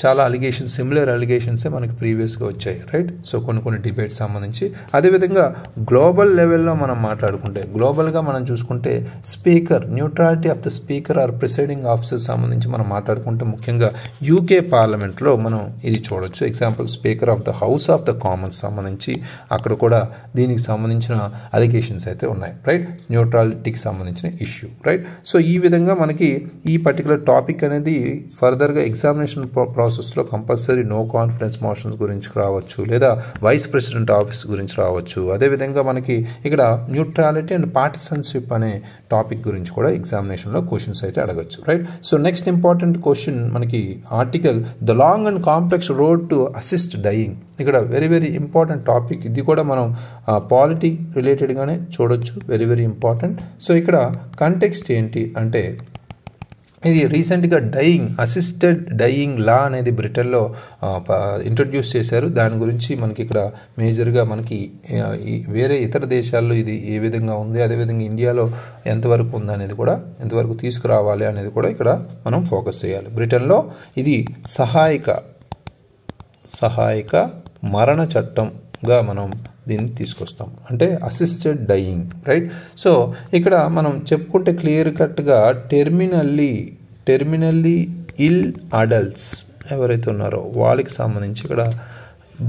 చాలా అలిగేషన్స్, సిమిలర్ అలిగేషన్సే మనకి ప్రీవియస్గా వచ్చాయి, రైట్. సో కొన్ని డిబేట్స్ సంబంధించి అదేవిధంగా గ్లోబల్ లెవెల్లో మనం మాట్లాడుకుంటే గ్లోబల్గా మనం చూసుకుంటే speaker neutrality of the speaker or presiding officer సంబంధించి మనం మాట్లాడుకుంటే ముఖ్యంగా యూకే పార్లమెంట్లో మనం ఇది చూడొచ్చు. Example speaker of the House of the Commons సంబంధించి అక్కడ కూడా దీనికి సంబంధించిన అలిగేషన్స్ అయితే ఉన్నాయి, రైట్. న్యూట్రాలిటీకి సంబంధించిన ఇష్యూ, రైట్. సో ఈ విధంగా మనకి ఈ పర్టికులర్ టాపిక్ అనేది ఫర్దర్గా ఎగ్జామినేషన్ ప్రాసెస్లో కంపల్సరీ నో కాన్ఫిడెన్స్ మోషన్స్ గురించి రావచ్చు, లేదా వైస్ ప్రెసిడెంట్ ఆఫీస్ గురించి రావచ్చు. అదేవిధంగా మనకి ఇక్కడ న్యూట్రాలిటీ అండ్ పార్టిసన్షిప్ అనే టాపిక్ గురించి కూడా ఎగ్జామినేషన్లో క్వశ్చన్స్ అయితే అడగచ్చు, right. So next important question మనకి article the long and complex road to assist dying. ఇక్కడ వెరీ వెరీ ఇంపార్టెంట్ టాపిక్ ఇది కూడా మనం పాలిటీ రిలేటెడ్గానే చూడొచ్చు, వెరీ వెరీ ఇంపార్టెంట్. సో ఇక్కడ కంటెక్స్ట్ ఏంటి అంటే ఇది రీసెంట్గా అసిస్టెడ్ డయింగ్ లా అనేది బ్రిటన్లో ఇంట్రడ్యూస్ చేశారు. దాని గురించి మనకి ఇక్కడ మేజర్గా మనకి వేరే ఇతర దేశాల్లో ఇది ఏ విధంగా ఉంది, అదేవిధంగా ఇండియాలో ఎంతవరకు ఉంది అనేది కూడా, ఎంతవరకు తీసుకురావాలి అనేది కూడా ఇక్కడ మనం ఫోకస్ చేయాలి. బ్రిటన్లో ఇది సహాయక మరణ చట్టంగా మనం దీన్ని తీసుకొస్తాం, అంటే అసిస్టెడ్ డయింగ్, రైట్. సో ఇక్కడ మనం చెప్పుకుంటే క్లియర్ కట్గా టెర్మినల్లీ ఇల్ అడల్ట్స్ ఎవరైతే ఉన్నారో వాళ్ళకి సంబంధించి ఇక్కడ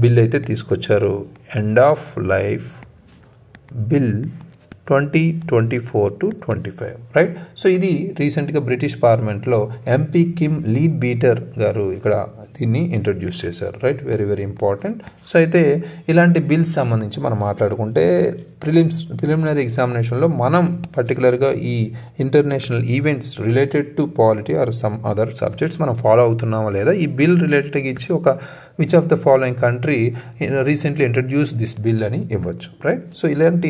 బిల్ అయితే తీసుకొచ్చారు. End of life bill 2024-25, right. So ఇది రీసెంట్గా బ్రిటిష్ పార్లమెంట్లో ఎంపీ కిమ్ లీడ్ బీటర్ గారు ఇక్కడ దీన్ని ఇంట్రడ్యూస్ చేశారు, right. Very very important. So అయితే ఇలాంటి బిల్స్ సంబంధించి మనం మాట్లాడుకుంటే ప్రిలిమినరీ ఎగ్జామినేషన్లో మనం పర్టికులర్గా ఈ international events related to polity or some other subjects మనం ఫాలో అవుతున్నామా లేదా, ఈ బిల్ రిలేటెడ్గా ఇచ్చి ఒక which of the following country recently introduce this bill అని ఇవ్వచ్చు, రైట్. సో ఇలాంటి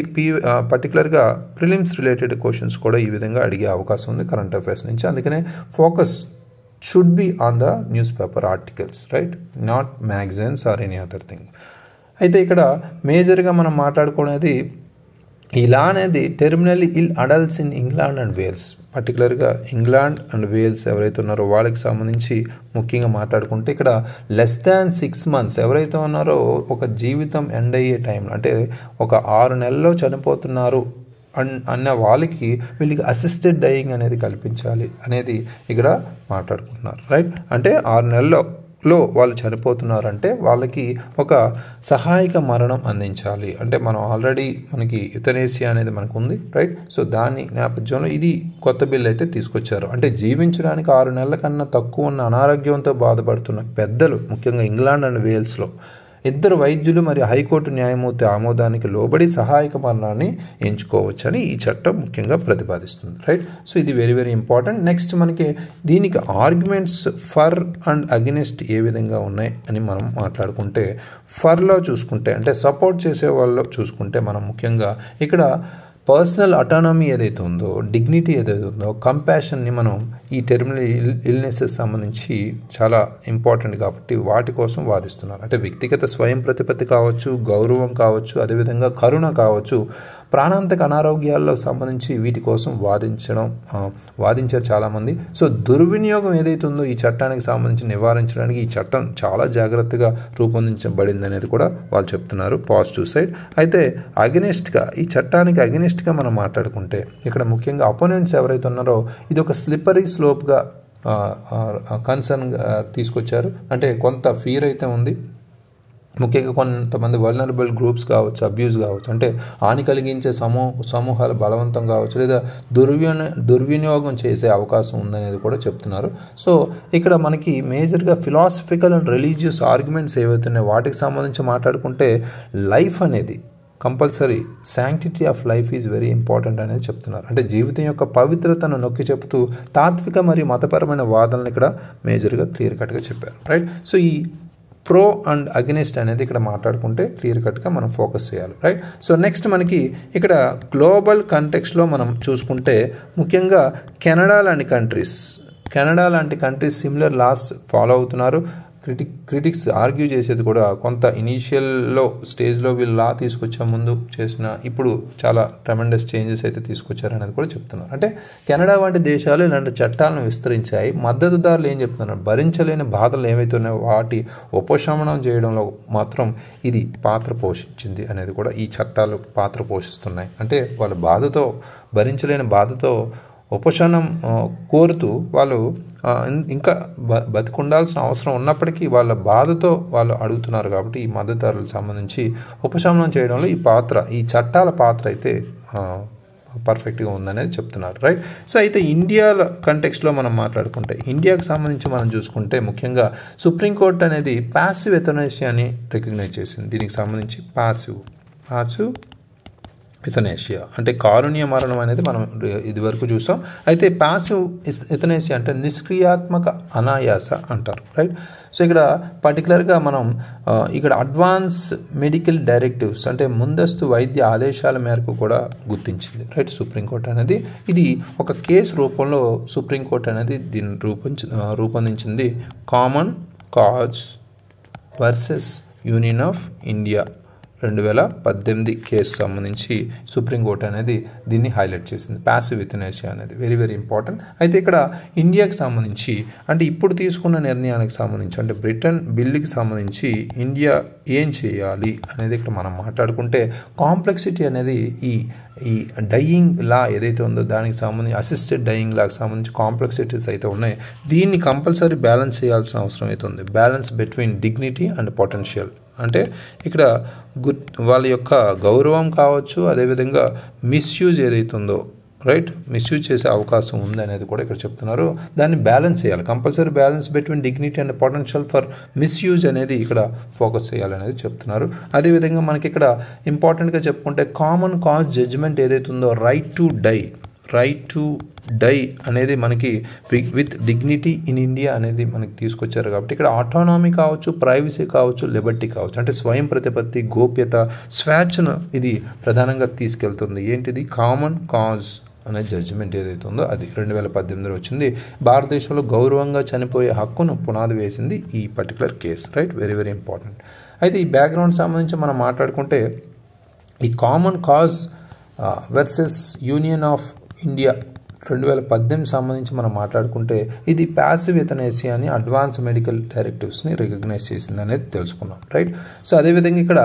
పర్టికులర్గా ప్రిలిమ్స్ రిలేటెడ్ క్వశ్చన్స్ కూడా ఈ విధంగా అడిగే అవకాశం ఉంది కరెంట్ అఫైర్స్ నుంచి. అందుకనే focus should be on the newspaper articles, right, not magazines or any other thing. అయితే ఇక్కడ మేజర్గా మనం మాట్లాడుకునేది ఇలా అనేది terminally ill adults in England and Wales. పర్టికులర్గా ఇంగ్లాండ్ అండ్ వేల్స్ ఎవరైతే ఉన్నారో వాళ్ళకి సంబంధించి ముఖ్యంగా మాట్లాడుకుంటే ఇక్కడ లెస్ దాన్ 6 months ఎవరైతే ఉన్నారో ఒక జీవితం ఎండ్ అయ్యే టైంలో అంటే ఒక 6 నెలల్లో చనిపోతున్నారు అన్న వీళ్ళకి అసిస్టెడ్ డైయింగ్ అనేది కల్పించాలి అనేది ఇక్కడ మాట్లాడుకుంటున్నారు, రైట్. అంటే 6 నెలల్లో వాళ్ళు చనిపోతున్నారంటే వాళ్ళకి ఒక సహాయక మరణం అందించాలి. అంటే మనం ఆల్రెడీ మనకి యుతనేసియా అనేది మనకు ఉంది, రైట్. సో దాని నేపథ్యంలో ఇది కొత్త బిల్ అయితే తీసుకొచ్చారు. అంటే జీవించడానికి 6 నెలల కన్నా తక్కువ ఉన్న అనారోగ్యంతో బాధపడుతున్న పెద్దలు ముఖ్యంగా ఇంగ్లాండ్ అండ్ వేల్స్లో 2 వైద్యులు మరియు హైకోర్టు న్యాయమూర్తి ఆమోదానికి లోబడి సహాయక మరణాన్ని ఎంచుకోవచ్చని ఈ చట్టం ముఖ్యంగా ప్రతిపాదిస్తుంది, రైట్. సో ఇది వెరీ వెరీ ఇంపార్టెంట్. నెక్స్ట్ మనకి దీనికి ఆర్గ్యుమెంట్స్ ఫర్ అండ్ అగెనిస్ట్ ఏ విధంగా ఉన్నాయి అని మనం మాట్లాడుకుంటే, ఫర్లో చూసుకుంటే అంటే సపోర్ట్ చేసే వాళ్ళు చూసుకుంటే మనం ముఖ్యంగా ఇక్కడ పర్సనల్ అటానమీ ఏదైతే ఉందో, డిగ్నిటీ ఏదైతే ఉందో, కంపాషన్ని మనం ఈ టెర్మినల్ ఇల్నెసెస్ సంబంధించి చాలా ఇంపార్టెంట్ కాబట్టి వాటి కోసం వాదిస్తున్నారు. అంటే వ్యక్తిగత స్వయం ప్రతిపత్తి కావచ్చు, గౌరవం కావచ్చు, అదేవిధంగా కరుణ కావచ్చు, ప్రాణాంతక అనారోగ్యాల్లో సంబంధించి వీటి కోసం వాదించారు చాలామంది. సో దుర్వినియోగం ఏదైతే ఉందో ఈ చట్టానికి సంబంధించి నివారించడానికి ఈ చట్టం చాలా జాగ్రత్తగా రూపొందించబడింది అనేది కూడా వాళ్ళు చెప్తున్నారు, పాజిటివ్ సైడ్. అయితే అగెనిస్ట్గా ఈ చట్టానికి అగెనిస్ట్గా మనం మాట్లాడుకుంటే ఇక్కడ ముఖ్యంగా అపోనెంట్స్ ఎవరైతే ఉన్నారో ఇది ఒక స్లిప్పరీ స్లోప్గా కన్సర్న్ తీసుకొచ్చారు. అంటే కొంత ఫీర్ అయితే ఉంది, ముఖ్యంగా కొంతమంది వల్నరబుల్ గ్రూప్స్ కావచ్చు, అబ్యూస్ కావచ్చు, అంటే హాని కలిగించే సమూహాలు బలవంతం కావచ్చు, లేదా దుర్వినియోగం చేసే అవకాశం ఉందనేది కూడా చెప్తున్నారు. సో ఇక్కడ మనకి మేజర్గా ఫిలాసఫికల్ అండ్ రిలీజియస్ ఆర్గ్యుమెంట్స్ ఏవైతే ఉన్నాయో వాటికి సంబంధించి మాట్లాడుకుంటే లైఫ్ అనేది compulsory sanctity of life is very important అనేది చెప్తున్నారు. అంటే జీవితం యొక్క పవిత్రతను నొక్కి చెబుతూ తాత్విక మరియు మతపరమైన వాదనలు ఇక్కడ మేజర్గా క్లియర్ కట్గా చెప్పారు, రైట్. సో ఈ ప్రో అండ్ అగెనిస్ట్ అనేది ఇక్కడ మాట్లాడుకుంటే క్లియర్ కట్గా మనం ఫోకస్ చేయాలి, రైట్. సో నెక్స్ట్ మనకి ఇక్కడ గ్లోబల్ కంటెక్స్ట్లో మనం చూసుకుంటే ముఖ్యంగా కెనడా లాంటి కంట్రీస్ సిమిలర్ లాస్ ఫాలో అవుతున్నారు. క్రిటిక్స్ ఆర్గ్యూ చేసేది కూడా కొంత ఇనీషియల్లో స్టేజ్లో వీళ్ళు లా తీసుకొచ్చే ముందు చేసిన ఇప్పుడు చాలా ట్రెమెండస్ చేంజెస్ అయితే తీసుకొచ్చారు అనేది కూడా చెప్తున్నారు. అంటే కెనడా వంటి దేశాలు ఇలాంటి చట్టాలను విస్తరించాయి. మద్దతుదారులు ఏం చెప్తున్నారు, భరించలేని బాధలు ఏవైతే ఉన్నాయో వాటి ఉపశమనం చేయడంలో మాత్రం ఇది పాత్ర పోషించింది అనేది కూడా ఈ చట్టాలు పాత్ర పోషిస్తున్నాయి. అంటే వాళ్ళ భరించలేని బాధతో ఉపశమనం కోరుతూ వాళ్ళు ఇంకా బతికుండాల్సిన అవసరం ఉన్నప్పటికీ వాళ్ళ బాధతో వాళ్ళు అడుగుతున్నారు కాబట్టి ఈ మద్దతుదారులకు సంబంధించి ఉపశమనం చేయడంలో ఈ చట్టాల పాత్ర అయితే పర్ఫెక్ట్గా ఉందనేది చెప్తున్నారు, రైట్. సో అయితే ఇండియా కంటెక్స్ట్లో మనం మాట్లాడుకుంటే ఇండియాకి సంబంధించి మనం చూసుకుంటే ముఖ్యంగా సుప్రీంకోర్టు అనేది ప్యాసివ్ ఎథనాసియాని రికగ్నైజ్ చేసింది. దీనికి సంబంధించి పాసివ్ యుతనేషియా అంటే కారుణ్య మరణం అనేది మనం ఇదివరకు చూసాం. అయితే పాసివ్ యుతనేషియా అంటే నిష్క్రియాత్మక అనాయాస అంటారు, రైట్. సో ఇక్కడ పర్టికులర్గా మనం ఇక్కడ అడ్వాన్స్ మెడికల్ డైరెక్టివ్స్ అంటే ముందస్తు వైద్య ఆదేశాల మేరకు కూడా గుర్తించింది, రైట్, సుప్రీంకోర్టు అనేది. ఇది ఒక కేసు రూపంలో సుప్రీంకోర్టు అనేది దీన్ని రూపొందించింది. Common cause versus union of India 2018 case సంబంధించి సుప్రీంకోర్టు అనేది దీన్ని హైలైట్ చేసింది. ప్యాసివ్ యుతనేషియా అనేది వెరీ వెరీ ఇంపార్టెంట్. అయితే ఇక్కడ ఇండియాకి సంబంధించి అంటే ఇప్పుడు తీసుకున్న నిర్ణయానికి సంబంధించి అంటే బ్రిటన్ బిల్లుకి సంబంధించి ఇండియా ఏం చేయాలి అనేది ఇక్కడ మనం మాట్లాడుకుంటే కాంప్లెక్సిటీ అనేది ఈ డయింగ్ లా ఏదైతే ఉందో దానికి సంబంధించి అసిస్టెడ్ డయింగ్ లాకి సంబంధించి కాంప్లెక్సిటీస్ అయితే ఉన్నాయి. దీన్ని కంపల్సరీ బ్యాలెన్స్ చేయాల్సిన అవసరం అయితే ఉంది. Balance between dignity and potential అంటే ఇక్కడ వాళ్ళ యొక్క గౌరవం కావచ్చు, అదేవిధంగా మిస్యూజ్ ఏదైతుందో రైట్ మిస్యూజ్ చేసే అవకాశం ఉంది అనేది కూడా ఇక్కడ చెప్తున్నారు. దాన్ని బ్యాలెన్స్ చేయాలి, compulsory balance between dignity and potential for misuse అనేది ఇక్కడ ఫోకస్ చేయాలనేది చెప్తున్నారు. అదేవిధంగా మనకి ఇక్కడ ఇంపార్టెంట్గా చెప్పుకుంటే కామన్ కాజ్ జడ్జిమెంట్ ఏదైతుందో రైట్ టు డై అనేది మనకి విత్ డిగ్నిటీ ఇన్ ఇండియా అనేది మనకి తీసుకొచ్చారు. కాబట్టి ఇక్కడ ఆటోనామీ కావచ్చు, ప్రైవసీ కావచ్చు, లిబర్టీ కావచ్చు, అంటే స్వయం ప్రతిపత్తి, గోప్యత, స్వేచ్ఛను ఇది ప్రధానంగా తీసుకెళ్తుంది. ఏంటిది కామన్ కాజ్ అనే జడ్జిమెంట్ ఏదైతే ఉందో అది 2018లో వచ్చింది. భారతదేశంలో గౌరవంగా చనిపోయే హక్కును పునాది వేసింది ఈ particular case. Right, very very important. అయితే ఈ బ్యాక్గ్రౌండ్ సంబంధించి మనం మాట్లాడుకుంటే ఈ common cause versus union of India 2018 సంబంధించి మనం మాట్లాడుకుంటే ఇది ప్యాసివ్ ఎథనేసియా అని అడ్వాన్స్ మెడికల్ డైరెక్టివ్స్ని రికగ్నైజ్ చేసింది అనేది తెలుసుకున్నాం. రైట్, సో అదేవిధంగా ఇక్కడ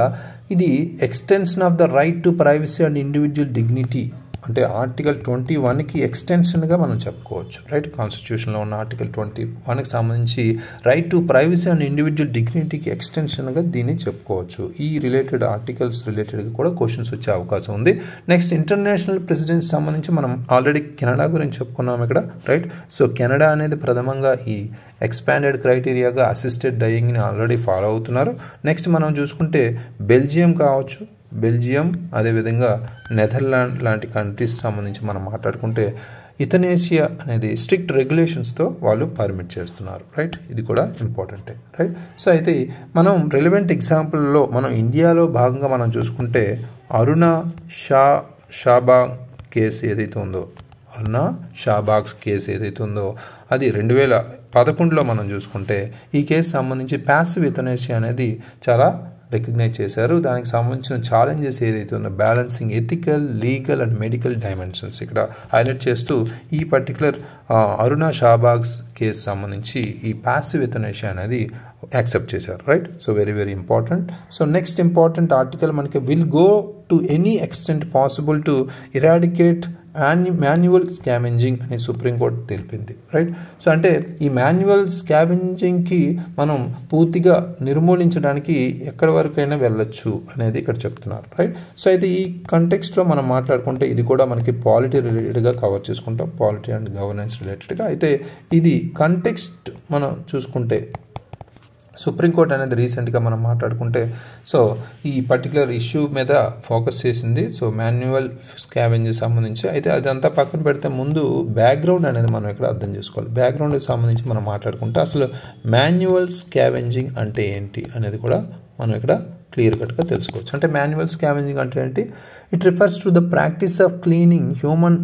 ఇది extension of the right to privacy and individual dignity అంటే ఆర్టికల్ 21కి ఎక్స్టెన్షన్గా మనం చెప్పుకోవచ్చు. రైట్, కాన్స్టిట్యూషన్లో ఉన్న ఆర్టికల్ 21కి సంబంధించి right to privacy and individual డిగ్నిటీకి ఎక్స్టెన్షన్గా దీన్ని చెప్పుకోవచ్చు. ఈ రిలేటెడ్ ఆర్టికల్స్ రిలేటెడ్గా కూడా క్వశ్చన్స్ వచ్చే అవకాశం ఉంది. నెక్స్ట్ ఇంటర్నేషనల్ ప్రెసిడెన్సీ సంబంధించి మనం ఆల్రెడీ కెనడా గురించి చెప్పుకున్నాం ఇక్కడ. రైట్, సో కెనడా అనేది ప్రథమంగా ఈ ఎక్స్పాండెడ్ క్రైటీరియాగా అసిస్టెడ్ డయింగ్ని ఆల్రెడీ ఫాలో అవుతున్నారు. నెక్స్ట్ మనం చూసుకుంటే బెల్జియం కావచ్చు, అదేవిధంగా నెదర్లాండ్ లాంటి కంట్రీస్ సంబంధించి మనం మాట్లాడుకుంటే ఇథనేసియా అనేది స్ట్రిక్ట్ రెగ్యులేషన్స్తో వాళ్ళు పర్మిట్ చేస్తున్నారు. రైట్, ఇది కూడా ఇంపార్టెంటే. రైట్, సో అయితే మనం రిలవెంట్ ఎగ్జాంపుల్లో మనం ఇండియాలో భాగంగా మనం చూసుకుంటే అరుణా షాబాగ్ కేసు ఏదైతే ఉందో అది 2011లో మనం చూసుకుంటే ఈ కేసు సంబంధించి ప్యాసివ్ ఎథనేసియా అనేది చాలా రికగ్నైజ్ చేశారు. దానికి సంబంధించిన ఛాలెంజెస్ ఏదైతే ఉందో balancing ethical, legal and medical dimensions ఇక్కడ హైలైట్ చేస్తూ ఈ పర్టికులర్ అరుణా షాబాగ్స్ కేసు సంబంధించి ఈ ప్యాసివ్ ఎథనేసియా అనేది యాక్సెప్ట్ చేశారు. Right, so very very important. So next important article మనకి will go to any extent possible to eradicate manual scavenging అని సుప్రీంకోర్టు తెలిపింది. రైట్, సో అంటే ఈ మాన్యువల్ స్కావెంజింగ్కి మనం పూర్తిగా నిర్మూలించడానికి ఎక్కడి వరకైనా వెళ్ళొచ్చు అనేది ఇక్కడ చెప్తున్నారు. రైట్, సో అయితే ఈ కంటెక్స్ట్లో మనం మాట్లాడుకుంటే ఇది కూడా మనకి పాలిటీ రిలేటెడ్గా కవర్ చేసుకుంటాం, పాలిటీ అండ్ గవర్నెన్స్ రిలేటెడ్గా. అయితే ఇది కంటెక్స్ట్ మనం చూసుకుంటే సుప్రీంకోర్టు అనేది రీసెంట్గా మనం మాట్లాడుకుంటే సో ఈ పర్టికులర్ ఇష్యూ మీద ఫోకస్ చేసింది. సో మాన్యువల్ స్కావెంజింగ్ సంబంధించి అయితే అదంతా పక్కన పెడితే ముందు బ్యాక్గ్రౌండ్ అనేది మనం ఇక్కడ అర్థం చేసుకోవాలి. బ్యాక్గ్రౌండ్కి సంబంధించి మనం మాట్లాడుకుంటే అసలు మాన్యువల్ స్కావెంజింగ్ అంటే ఏంటి అనేది కూడా మనం ఇక్కడ క్లియర్ కట్గా తెలుసుకోవచ్చు. అంటే మాన్యువల్ స్కావెంజింగ్ అంటే ఏంటి? It refers to the practice of cleaning human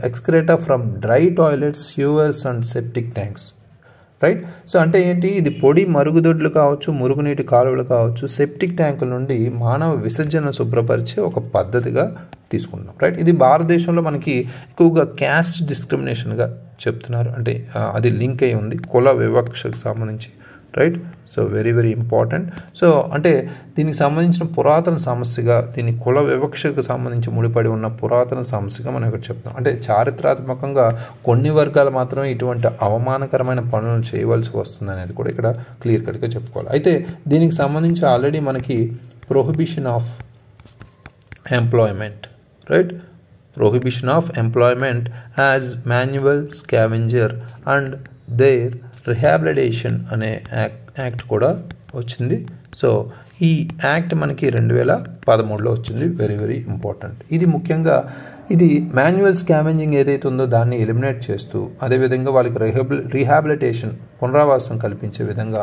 excreta from dry toilets, sewers and septic tanks. Right, so అంటే ఏంటి? ఇది పొడి మరుగుదొడ్లు కావచ్చు, మురుగునీటి కాలువలు కావచ్చు, సెప్టిక్ ట్యాంకుల నుండి మానవ విసర్జన శుభ్రపరిచే ఒక పద్ధతిగా తీసుకుంటున్నాం. రైట్, ఇది భారతదేశంలో మనకి ఎక్కువగా క్యాస్ట్ డిస్క్రిమినేషన్గా చెప్తున్నారు. అంటే అది లింక్ అయి ఉంది కుల వివక్షకు సంబంధించి. Right, so very very important. So అంటే దీనికి సంబంధించిన పురాతన సమస్యగా, దీని కుల వివక్షకు సంబంధించి ముడిపడి ఉన్న పురాతన సమస్యగా మనం ఇక్కడ చెప్తాం. అంటే చారిత్రాత్మకంగా కొన్ని వర్గాలు మాత్రమే ఇటువంటి అవమానకరమైన పనులను చేయవలసి వస్తుంది అనేది కూడా ఇక్కడ క్లియర్ కట్గా చెప్పుకోవాలి. అయితే దీనికి సంబంధించి ఆల్రెడీ మనకి prohibition of employment, right, prohibition of employment as manual scavenger and their rehabilitation అనే యాక్ట్ కూడా వచ్చింది. సో ఈ యాక్ట్ మనకి 2013లో వచ్చింది. Very very important. ఇది ముఖ్యంగా ఇది మాన్యువల్ స్కావెంజింగ్ ఏదైతే ఉందో దాన్ని ఎలిమినేట్ చేస్తూ అదేవిధంగా వాళ్ళకి రీహాబిలిటేషన్ పునరావాసం కల్పించే విధంగా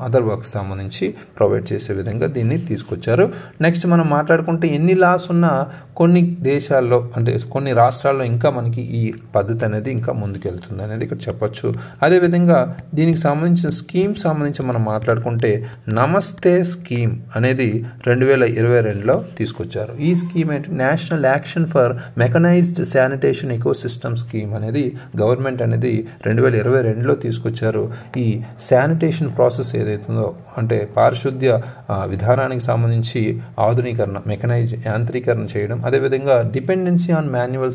అదర్ వర్క్స్ సంబంధించి ప్రొవైడ్ చేసే విధంగా దీన్ని తీసుకొచ్చారు. నెక్స్ట్ మనం మాట్లాడుకుంటే ఎన్ని లాస్ ఉన్నా కొన్ని దేశాల్లో అంటే కొన్ని రాష్ట్రాల్లో ఇంకా మనకి ఈ పద్ధతి అనేది ఇంకా ముందుకెళ్తుంది అనేది ఇక్కడ చెప్పొచ్చు. అదేవిధంగా దీనికి సంబంధించిన స్కీమ్ సంబంధించి మనం మాట్లాడుకుంటే నమస్తే స్కీమ్ అనేది 2022లో తీసుకొచ్చారు. ఈ స్కీమ్ ఏంటి? National action for mechanised sanitation ecosystem scheme అనేది గవర్నమెంట్ అనేది 2022లో తీసుకొచ్చారు. ఇచ్చారు. ఈ శానిటేషన్ ప్రాసెస్ ఏదైతుందో అంటే పారిశుద్ధ్య విధానానికి సంబంధించి ఆధునీకరణ, యాంత్రీకరణ చేయడం, అదేవిధంగా డిపెండెన్సీ ఆన్ మాన్యువల్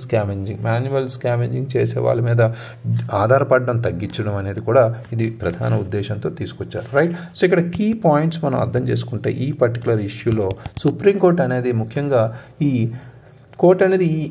స్కావెంజింగ్ చేసే వాళ్ళ మీద ఆధారపడడం తగ్గించడం అనేది కూడా ఇది ప్రధాన ఉద్దేశంతో తీసుకొచ్చారు. రైట్. సో ఇక్కడ కీ పాయింట్స్ మనం అర్థం చేసుకుంటే ఈ పర్టికులర్ ఇష్యూలో సుప్రీంకోర్టు అనేది ముఖ్యంగా ఈ కోర్టు అనేది ఈ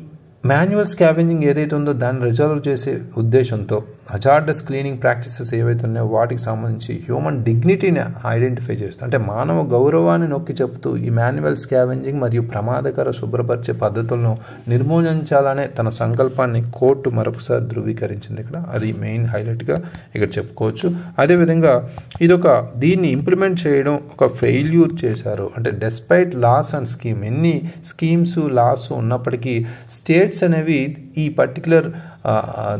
మాన్యువల్ స్కావెంజింగ్ ఏదైతే ఉందో దాన్ని రిజాల్వ్ చేసే ఉద్దేశంతో హజార్డస్ క్లీనింగ్ ప్రాక్టీసెస్ ఏవైతే ఉన్నాయో వాటికి సంబంధించి హ్యూమన్ డిగ్నిటీని ఐడెంటిఫై చేస్తూ అంటే మానవ గౌరవాన్ని నొక్కి చెప్తూ ఈ మాన్యువల్ స్కావెంజింగ్ మరియు ప్రమాదకర శుభ్రపరిచే పద్ధతులను నిర్మూలించాలనే తన సంకల్పాన్ని కోర్టు మరొకసారి ధృవీకరించింది. ఇక్కడ అది మెయిన్ హైలైట్గా ఇక్కడ చెప్పుకోవచ్చు. అదేవిధంగా దీన్ని ఇంప్లిమెంట్ చేయడం ఒక ఫెయిల్యూర్ చేశారు. అంటే డెస్పైట్ లాస్ అండ్ స్కీమ్, ఎన్ని స్కీమ్స్ లాస్ ఉన్నప్పటికీ స్టేట్స్ అనేవి ఈ పర్టికులర్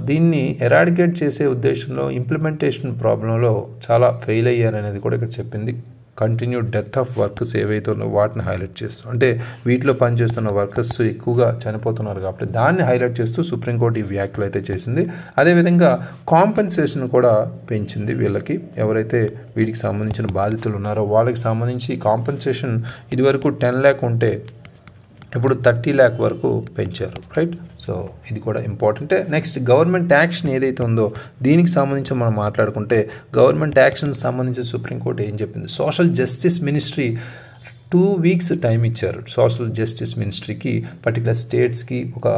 దీన్ని ఎరాడికేట్ చేసే ఉద్దేశంలో ఇంప్లిమెంటేషన్ ప్రాబ్లంలో చాలా ఫెయిల్ అయ్యారనేది కూడా ఇక్కడ చెప్పింది. కంటిన్యూడ్ డెత్ ఆఫ్ వర్కర్స్ ఏవైతే ఉన్నో వాటిని హైలైట్ చేస్తూ అంటే వీటిలో పనిచేస్తున్న వర్కర్స్ ఎక్కువగా చనిపోతున్నారు కాబట్టి దాన్ని హైలైట్ చేస్తూ సుప్రీంకోర్టు ఈ వ్యాఖ్యలు అయితే చేసింది. అదేవిధంగా కాంపెన్సేషన్ కూడా పెంచింది. వీళ్ళకి ఎవరైతే వీటికి సంబంధించిన బాధితులు ఉన్నారో వాళ్ళకి సంబంధించి కాంపెన్సేషన్ ఇదివరకు 10 lakh ఉంటే ఇప్పుడు 30 lakh వరకు పెంచారు. రైట్. సో ఇది కూడా ఇంపార్టెంటే. నెక్స్ట్ గవర్నమెంట్ యాక్షన్ ఏదైతే ఉందో దీనికి సంబంధించి మనం మాట్లాడుకుంటే గవర్నమెంట్ యాక్షన్ సంబంధించి సుప్రీంకోర్టు ఏం చెప్పింది, social justice ministry 2 weeks time ఇచ్చారు. సోషల్ జస్టిస్ మినిస్ట్రీకి పర్టికులర్ స్టేట్స్కి ఒక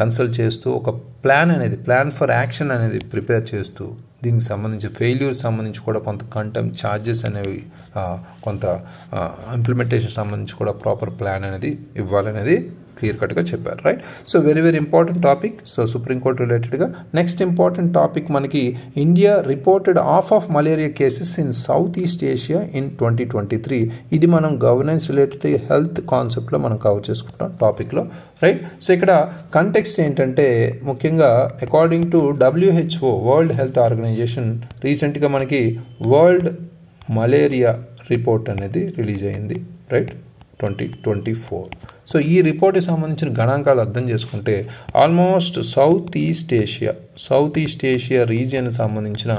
కన్సల్ట్ చేస్తూ ఒక ప్లాన్ ఫర్ యాక్షన్ అనేది ప్రిపేర్ చేస్తూ దీనికి సంబంధించి ఫెయిల్యూర్ సంబంధించి కూడా కొంత కంటెంప్ట్ ఛార్జెస్ అనేవి కొంత ఇంప్లిమెంటేషన్ సంబంధించి కూడా ప్రాపర్ ప్లాన్ అనేది ఇవ్వాలనేది క్లియర్ కట్గా చెప్పారు. Right. So very important topic. So supreme court రిలేటెడ్గా నెక్స్ట్ ఇంపార్టెంట్ టాపిక్ మనకి India reported of malaria cases in south East Asia in 2023. ఇది మనం గవర్నెన్స్ రిలేటెడ్ హెల్త్ కాన్సెప్ట్లో మనం కవర్ చేసుకుంటాం టాపిక్లో. రైట్. సో ఇక్కడ కంటెక్స్ట్ ఏంటంటే ముఖ్యంగా according to WHO World Health Organization రీసెంట్గా మనకి వరల్డ్ మలేరియా రిపోర్ట్ అనేది రిలీజ్ అయింది. రైట్. 2024. సో ఈ రిపోర్ట్కి సంబంధించిన గణాంకాలు అర్థం చేసుకుంటే almost South East Asia region సంబంధించిన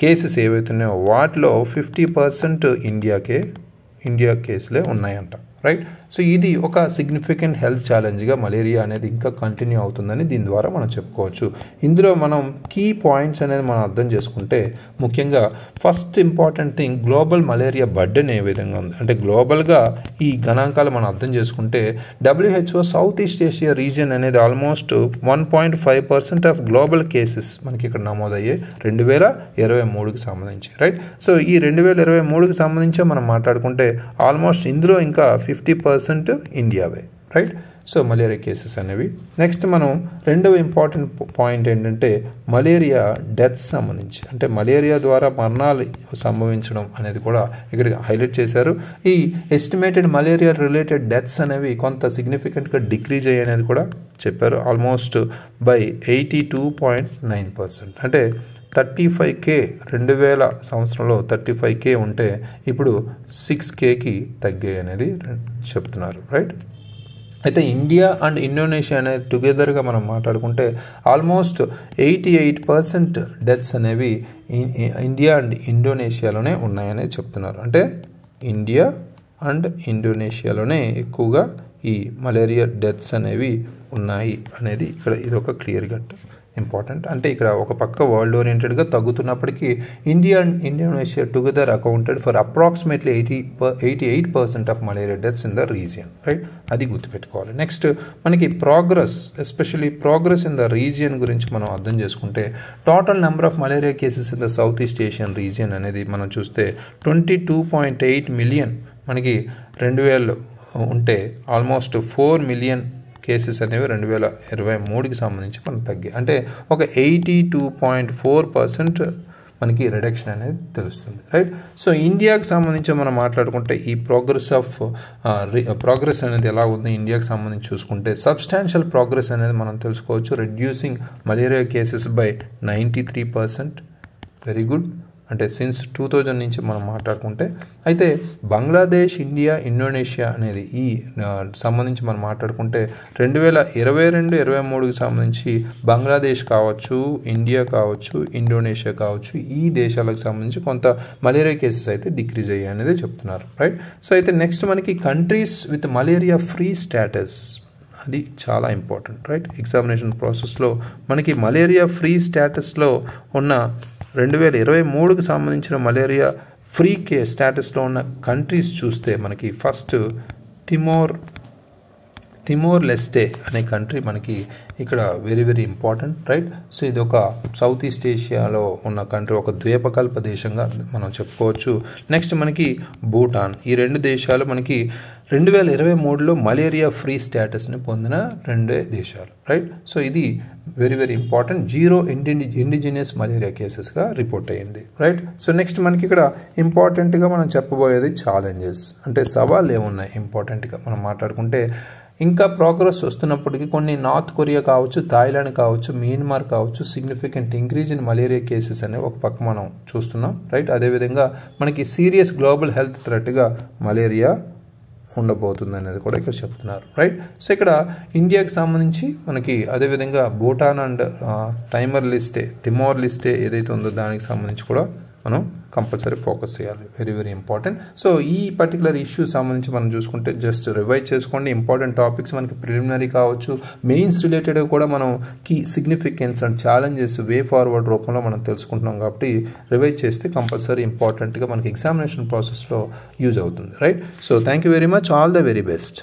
కేసెస్ ఏవైతున్నాయో వాటిలో 50% ఇండియా కేసులే ఉన్నాయంట. రైట్. సో ఇది ఒక సిగ్నిఫికెంట్ హెల్త్ ఛాలెంజ్గా మలేరియా అనేది ఇంకా కంటిన్యూ అవుతుందని దీని ద్వారా మనం చెప్పుకోవచ్చు. ఇందులో మనం కీ పాయింట్స్ అనేది మనం అర్థం చేసుకుంటే ముఖ్యంగా first important thing global malaria burden ఏ విధంగా ఉంది అంటే గ్లోబల్గా ఈ గణాంకాలు మనం అర్థం చేసుకుంటే WHO south East Asia region అనేది ఆల్మోస్ట్ 1.5% ఆఫ్ గ్లోబల్ కేసెస్ మనకి ఇక్కడ నమోదయ్యాయి 2023కి సంబంధించి. రైట్. సో ఈ 2023కి సంబంధించి మనం మాట్లాడుకుంటే ఆల్మోస్ట్ ఇందులో ఇంకా 50% ఇండియావే. రైట్. సో మలేరియా కేసెస్ అనేవి. నెక్స్ట్ మనం రెండవ ఇంపార్టెంట్ పాయింట్ ఏంటంటే మలేరియా డెత్స్ సంబంధించి అంటే మలేరియా ద్వారా మరణాలు సంభవించడం అనేది కూడా ఇక్కడ హైలైట్ చేశారు. ఈ ఎస్టిమేటెడ్ మలేరియా రిలేటెడ్ డెత్స్ అనేవి కొంత సిగ్నిఫికెంట్గా డిక్రీజ్ అయ్యాయి అనేది కూడా చెప్పారు. Almost by 82.9%. అంటే 35K 2000 సంవత్సరంలో 35K ఉంటే ఇప్పుడు 6Kకి తగ్గాయి అనేది చెప్తున్నారు. రైట్. అయితే ఇండియా అండ్ ఇండోనేషియా అనేది టుగెదర్గా మనం మాట్లాడుకుంటే ఆల్మోస్ట్ 88% డెత్స్ అనేవి ఇండియా అండ్ ఇండోనేషియాలోనే ఉన్నాయని చెప్తున్నారు. అంటే ఇండియా అండ్ ఇండోనేషియాలోనే ఎక్కువగా ఈ మలేరియా డెత్స్ అనేవి ఉన్నాయి అనేది ఇక్కడ ఇది ఒక క్లియర్ కట్ ఇంపార్టెంట్. అంటే ఇక్కడ ఒక పక్క వరల్డ్ ఓరియంటెడ్గా తగ్గుతున్నప్పటికీ India and Indonesia together accounted for approximately 88% of malaria deaths in the region. Right. అది గుర్తుపెట్టుకోవాలి. నెక్స్ట్ మనకి especially progress in the region గురించి మనం అర్థం చేసుకుంటే total number of malaria cases in the South East Asian region అనేది మనం చూస్తే 22.8 మిలియన్ మనకి 2000 ఉంటే ఆల్మోస్ట్ 4 మిలియన్ కేసెస్ అనేవి 2023కి సంబంధించి మనకు తగ్గాయి. అంటే ఒక 82.4% మనకి రిడక్షన్ అనేది తెలుస్తుంది. రైట్. సో ఇండియాకి సంబంధించి మనం మాట్లాడుకుంటే ఈ ప్రోగ్రెస్ అనేది ఎలా ఉంది ఇండియాకి సంబంధించి చూసుకుంటే సబ్స్టాన్షియల్ ప్రోగ్రెస్ అనేది మనం తెలుసుకోవచ్చు. Reducing malaria cases by 93%. Very good. అంటే సిన్స్ 2000 నుంచి మనం మాట్లాడుకుంటే. అయితే బంగ్లాదేశ్, ఇండియా, ఇండోనేషియా అనేది ఈ సంబంధించి మనం మాట్లాడుకుంటే 2022-23కి సంబంధించి బంగ్లాదేశ్ కావచ్చు, ఇండియా కావచ్చు, ఇండోనేషియా కావచ్చు, ఈ దేశాలకు సంబంధించి కొంత మలేరియా కేసెస్ అయితే డిక్రీజ్ అయ్యాయి అనేది చెప్తున్నారు, రైట్. సో అయితే నెక్స్ట్ మనకి countries with malaria free status, అది చాలా ఇంపార్టెంట్, రైట్. ఎగ్జామినేషన్ ప్రాసెస్లో మనకి మలేరియా ఫ్రీ స్టేటస్లో ఉన్న 2023కి సంబంధించిన మలేరియా ఫ్రీ స్టేటస్లో ఉన్న కంట్రీస్ చూస్తే మనకి ఫస్ట్ తిమోర్ లెస్టే అనే కంట్రీ మనకి ఇక్కడ very very important, right. So ఇది ఒక సౌత్ ఈస్ట్ ఏషియాలో ఉన్న కంట్రీ, ఒక ద్వీపకల్ప దేశంగా మనం చెప్పుకోవచ్చు. నెక్స్ట్ మనకి భూటాన్. ఈ రెండు దేశాలు మనకి 2023లో మలేరియా ఫ్రీ స్టేటస్ని పొందిన రెండే దేశాలు, రైట్. సో ఇది very very important. 0 indigenous malaria కేసెస్గా రిపోర్ట్ అయ్యింది, రైట్. సో నెక్స్ట్ మనకి ఇక్కడ ఇంపార్టెంట్గా మనం చెప్పబోయేది ఛాలెంజెస్, అంటే సవాళ్ళు ఏమున్నాయి ఇంపార్టెంట్గా మనం మాట్లాడుకుంటే. ఇంకా ప్రోగ్రెస్ వస్తున్నప్పటికీ కొన్ని నార్త్ కొరియా కావచ్చు, థాయిలాండ్ కావచ్చు, మియన్మార్ కావచ్చు significant increase in malaria cases అనేవి ఒక పక్క మనం చూస్తున్నాం, రైట్. అదేవిధంగా మనకి సీరియస్ గ్లోబల్ హెల్త్ థ్రెట్గా మలేరియా ఉండబోతుంది అనేది కూడా ఇక్కడ చెప్తున్నారు, రైట్. సో ఇక్కడ ఇండియాకి సంబంధించి మనకి అదేవిధంగా భూటాన్ అండ్ తిమోర్ లిస్టే ఏదైతే ఉందో దానికి సంబంధించి కూడా మనం కంపల్సరీ ఫోకస్ చేయాలి, వెరీ వెరీ ఇంపార్టెంట్. సో ఈ పర్టికులర్ ఇష్యూ సంబంధించి మనం చూసుకుంటే జస్ట్ రివైజ్ చేసుకోండి. ఇంపార్టెంట్ టాపిక్స్ మనకి ప్రిలిమినరీ కావచ్చు, మెయిన్స్ రిలేటెడ్గా కూడా మనం key significance and challenges way forward రూపంలో మనం తెలుసుకుంటున్నాం కాబట్టి రివైజ్ చేస్తే కంపల్సరీ ఇంపార్టెంట్గా మనకి ఎగ్జామినేషన్ ప్రాసెస్లో యూజ్ అవుతుంది, right. So thank you very much, all the very best.